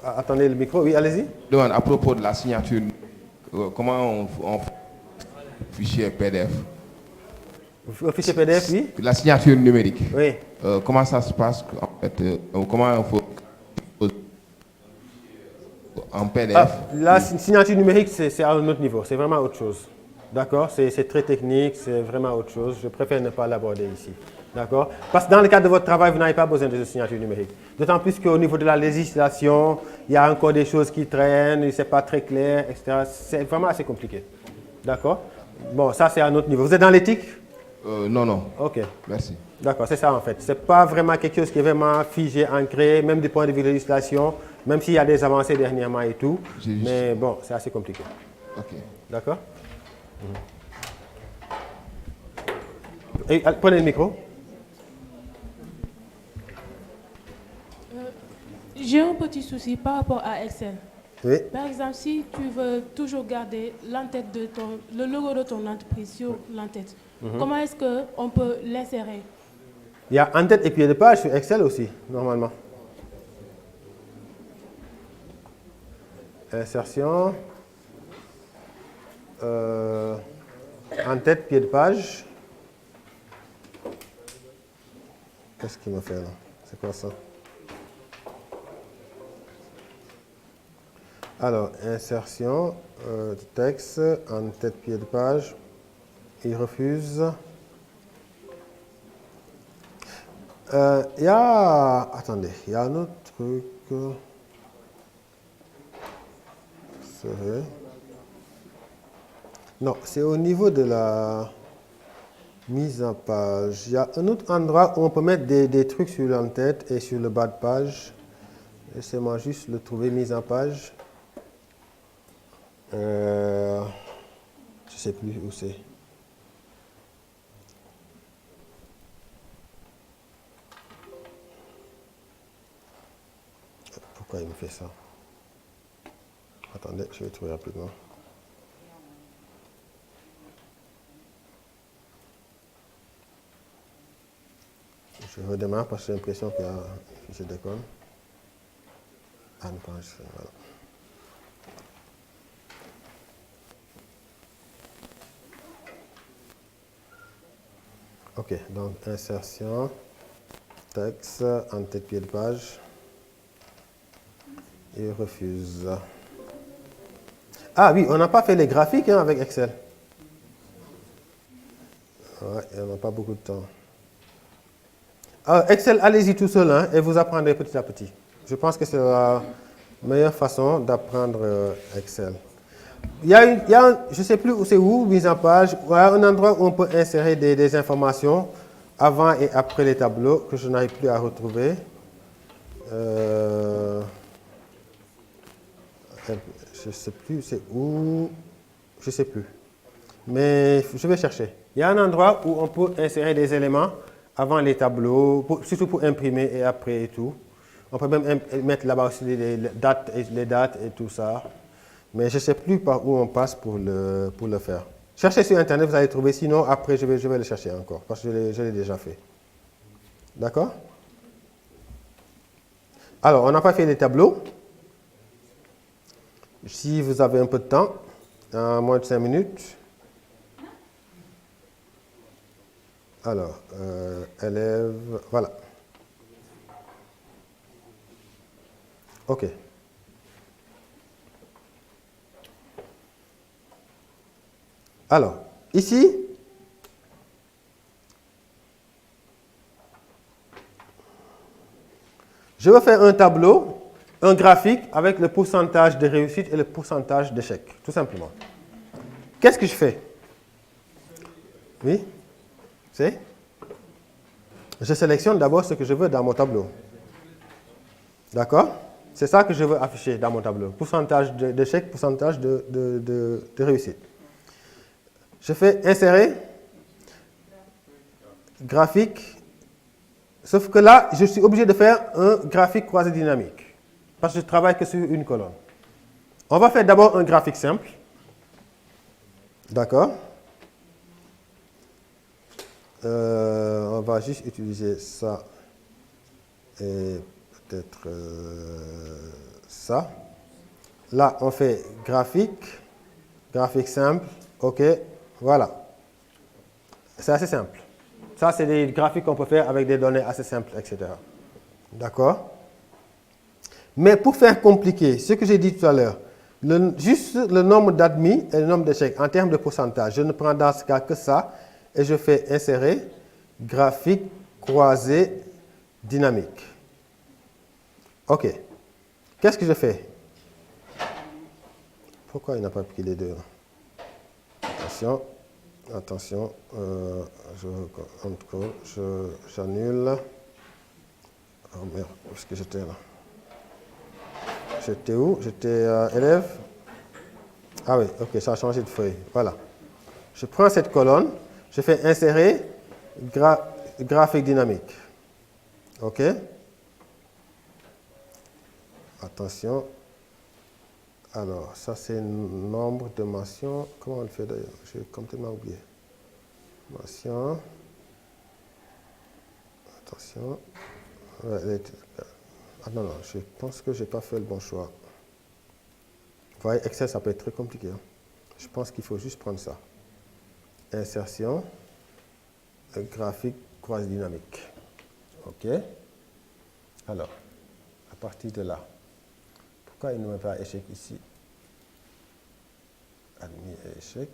attendez le micro. Oui, allez-y. Demande à propos de la signature, comment on fichier PDF? Le fichier PDF, oui. La signature numérique. Oui. Comment ça se passe en fait? Comment il faut en PDF? Ah, la signature numérique, c'est à un autre niveau. C'est vraiment autre chose. D'accord? C'est très technique, c'est vraiment autre chose. Je préfère ne pas l'aborder ici. D'accord? Parce que dans le cadre de votre travail, vous n'avez pas besoin de signature numérique. D'autant plus qu'au niveau de la législation, il y a encore des choses qui traînent, ce n'est pas très clair, etc. C'est vraiment assez compliqué. D'accord? Bon, ça c'est à un autre niveau. Vous êtes dans l'éthique? Non, non. Ok. Merci. D'accord, c'est ça en fait. Ce n'est pas vraiment quelque chose qui est vraiment figé, ancré, même du point de vue de législation, même s'il y a des avancées dernièrement et tout. Mais bon, c'est assez compliqué. Ok. D'accord? Et, prenez le micro. J'ai un petit souci par rapport à Excel. Oui. Par exemple, si tu veux toujours garder l'entête le logo de ton entreprise sur l'entête, comment est-ce qu'on peut l'insérer? Il y a en-tête et pied de page sur Excel aussi, normalement. Insertion. En-tête, pied de page. Qu'est-ce qu'il m'a fait là? C'est quoi ça? Alors, insertion, texte, en-tête, pied de page. Il refuse. Il y a... Attendez, il y a un autre truc. Non, c'est au niveau de la mise en page. Il y a un autre endroit où on peut mettre des trucs sur l'entête et sur le bas de page. Laissez-moi juste le trouver, mise en page. Je ne sais plus où c'est. Pourquoi il me fait ça? Attendez, je vais trouver rapidement. Je redémarre parce que j'ai l'impression que je déconne. Ah, non, voilà. Ok, donc insertion, texte, en-tête, pied de page. Il refuse. Ah oui, on n'a pas fait les graphiques hein, avec Excel. Ouais, on n'a pas beaucoup de temps. Alors, Excel, allez-y tout seul hein, et vous apprendrez petit à petit. Je pense que c'est la meilleure façon d'apprendre Excel. Il y a je ne sais plus où c'est où, mise en page, il y a un endroit où on peut insérer des informations avant et après les tableaux que je n'arrive plus à retrouver. Je ne sais plus c'est où, je ne sais plus. Mais je vais chercher. Il y a un endroit où on peut insérer des éléments avant les tableaux, surtout pour imprimer et après et tout. On peut même mettre là-bas aussi les dates et tout ça. Mais je ne sais plus par où on passe pour le faire. Cherchez sur Internet, vous allez trouver. Sinon, après, je vais le chercher encore, parce que je l'ai déjà fait. D'accord? Alors, on n'a pas fait les tableaux. Si vous avez un peu de temps, en moins de 5 minutes. Alors, élève, voilà. OK. Alors, ici, Je veux faire un tableau, un graphique avec le pourcentage de réussite et le pourcentage d'échec, tout simplement. Qu'est-ce que je fais? Oui? C'est? Je sélectionne d'abord ce que je veux dans mon tableau. D'accord? C'est ça que je veux afficher dans mon tableau. Pourcentage d'échec, pourcentage de réussite. Je fais insérer, graphique, sauf que là, je suis obligé de faire un graphique croisé dynamique, parce que je ne travaille que sur une colonne. On va faire d'abord un graphique simple. D'accord? On va juste utiliser ça et peut-être ça. Là, on fait graphique simple, ok, voilà. C'est assez simple. Ça, c'est des graphiques qu'on peut faire avec des données assez simples, etc. D'accord? Mais pour faire compliqué, ce que j'ai dit tout à l'heure, juste le nombre d'admis et le nombre d'échecs en termes de pourcentage, je ne prends dans ce cas que ça et je fais insérer graphique croisé dynamique. Ok. Qu'est-ce que je fais? Pourquoi il n'a pas pris les deux? Attention, j'annule. Oh merde, où est-ce que j'étais là? J'étais où? J'étais élève. Ah oui, ok, ça a changé de feuille. Voilà. Je prends cette colonne, je fais insérer graphique dynamique. Ok? Attention. Alors, ça c'est nombre de mentions. Comment on le fait d'ailleurs? J'ai complètement oublié. Mention. Attention. Ah non, je pense que je n'ai pas fait le bon choix. Vous voyez, Excel, ça peut être très compliqué. Hein. Je pense qu'il faut juste prendre ça. Insertion. Graphique croisé dynamique. OK. Alors, à partir de là, pourquoi il ne met pas échec ici? Admis et échec.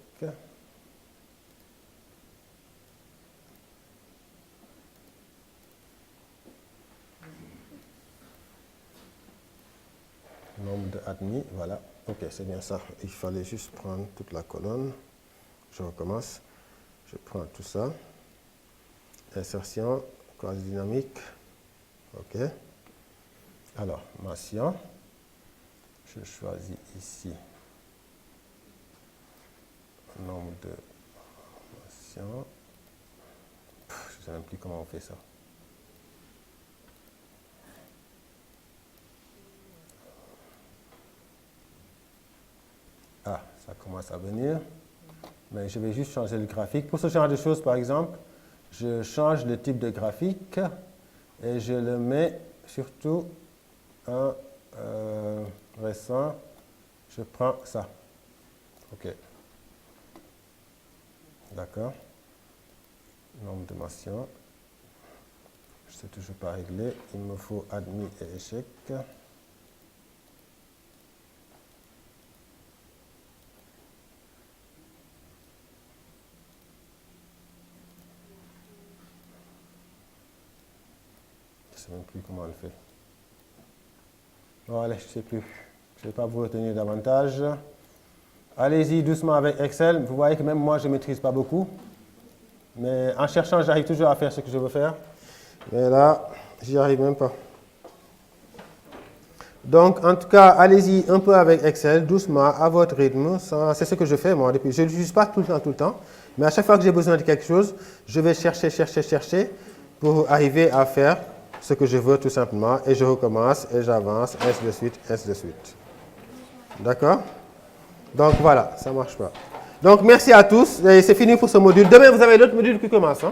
Nombre d'admis, voilà. Ok, c'est bien ça. Il fallait juste prendre toute la colonne. Je recommence. Je prends tout ça. Insertion, croisé dynamique. Ok. Alors, mention. Je choisis ici nombre de mentions. Je ne sais même plus comment on fait ça. Ah, ça commence à venir. Mais je vais juste changer le graphique. Pour ce genre de choses, par exemple, je change le type de graphique et je le mets surtout en récent. Je prends ça. OK. D'accord. Nombre de mentions. Je ne sais toujours pas régler. Il me faut admis et échec. Je ne sais même plus comment on le fait. Bon, allez, je ne sais plus. Je ne vais pas vous retenir davantage. Allez-y doucement avec Excel. Vous voyez que même moi, je ne maîtrise pas beaucoup. Mais en cherchant, j'arrive toujours à faire ce que je veux faire. Mais là, j'y arrive même pas. Donc, en tout cas, allez-y un peu avec Excel, doucement, à votre rythme. C'est ce que je fais, moi, depuis. Je ne l'utilise pas tout le temps. Mais à chaque fois que j'ai besoin de quelque chose, je vais chercher pour arriver à faire ce que je veux tout simplement, et je recommence, et j'avance, ainsi de suite. D'accord? Donc voilà, ça ne marche pas. Donc merci à tous, et c'est fini pour ce module. Demain, vous avez l'autre module qui commence. Hein?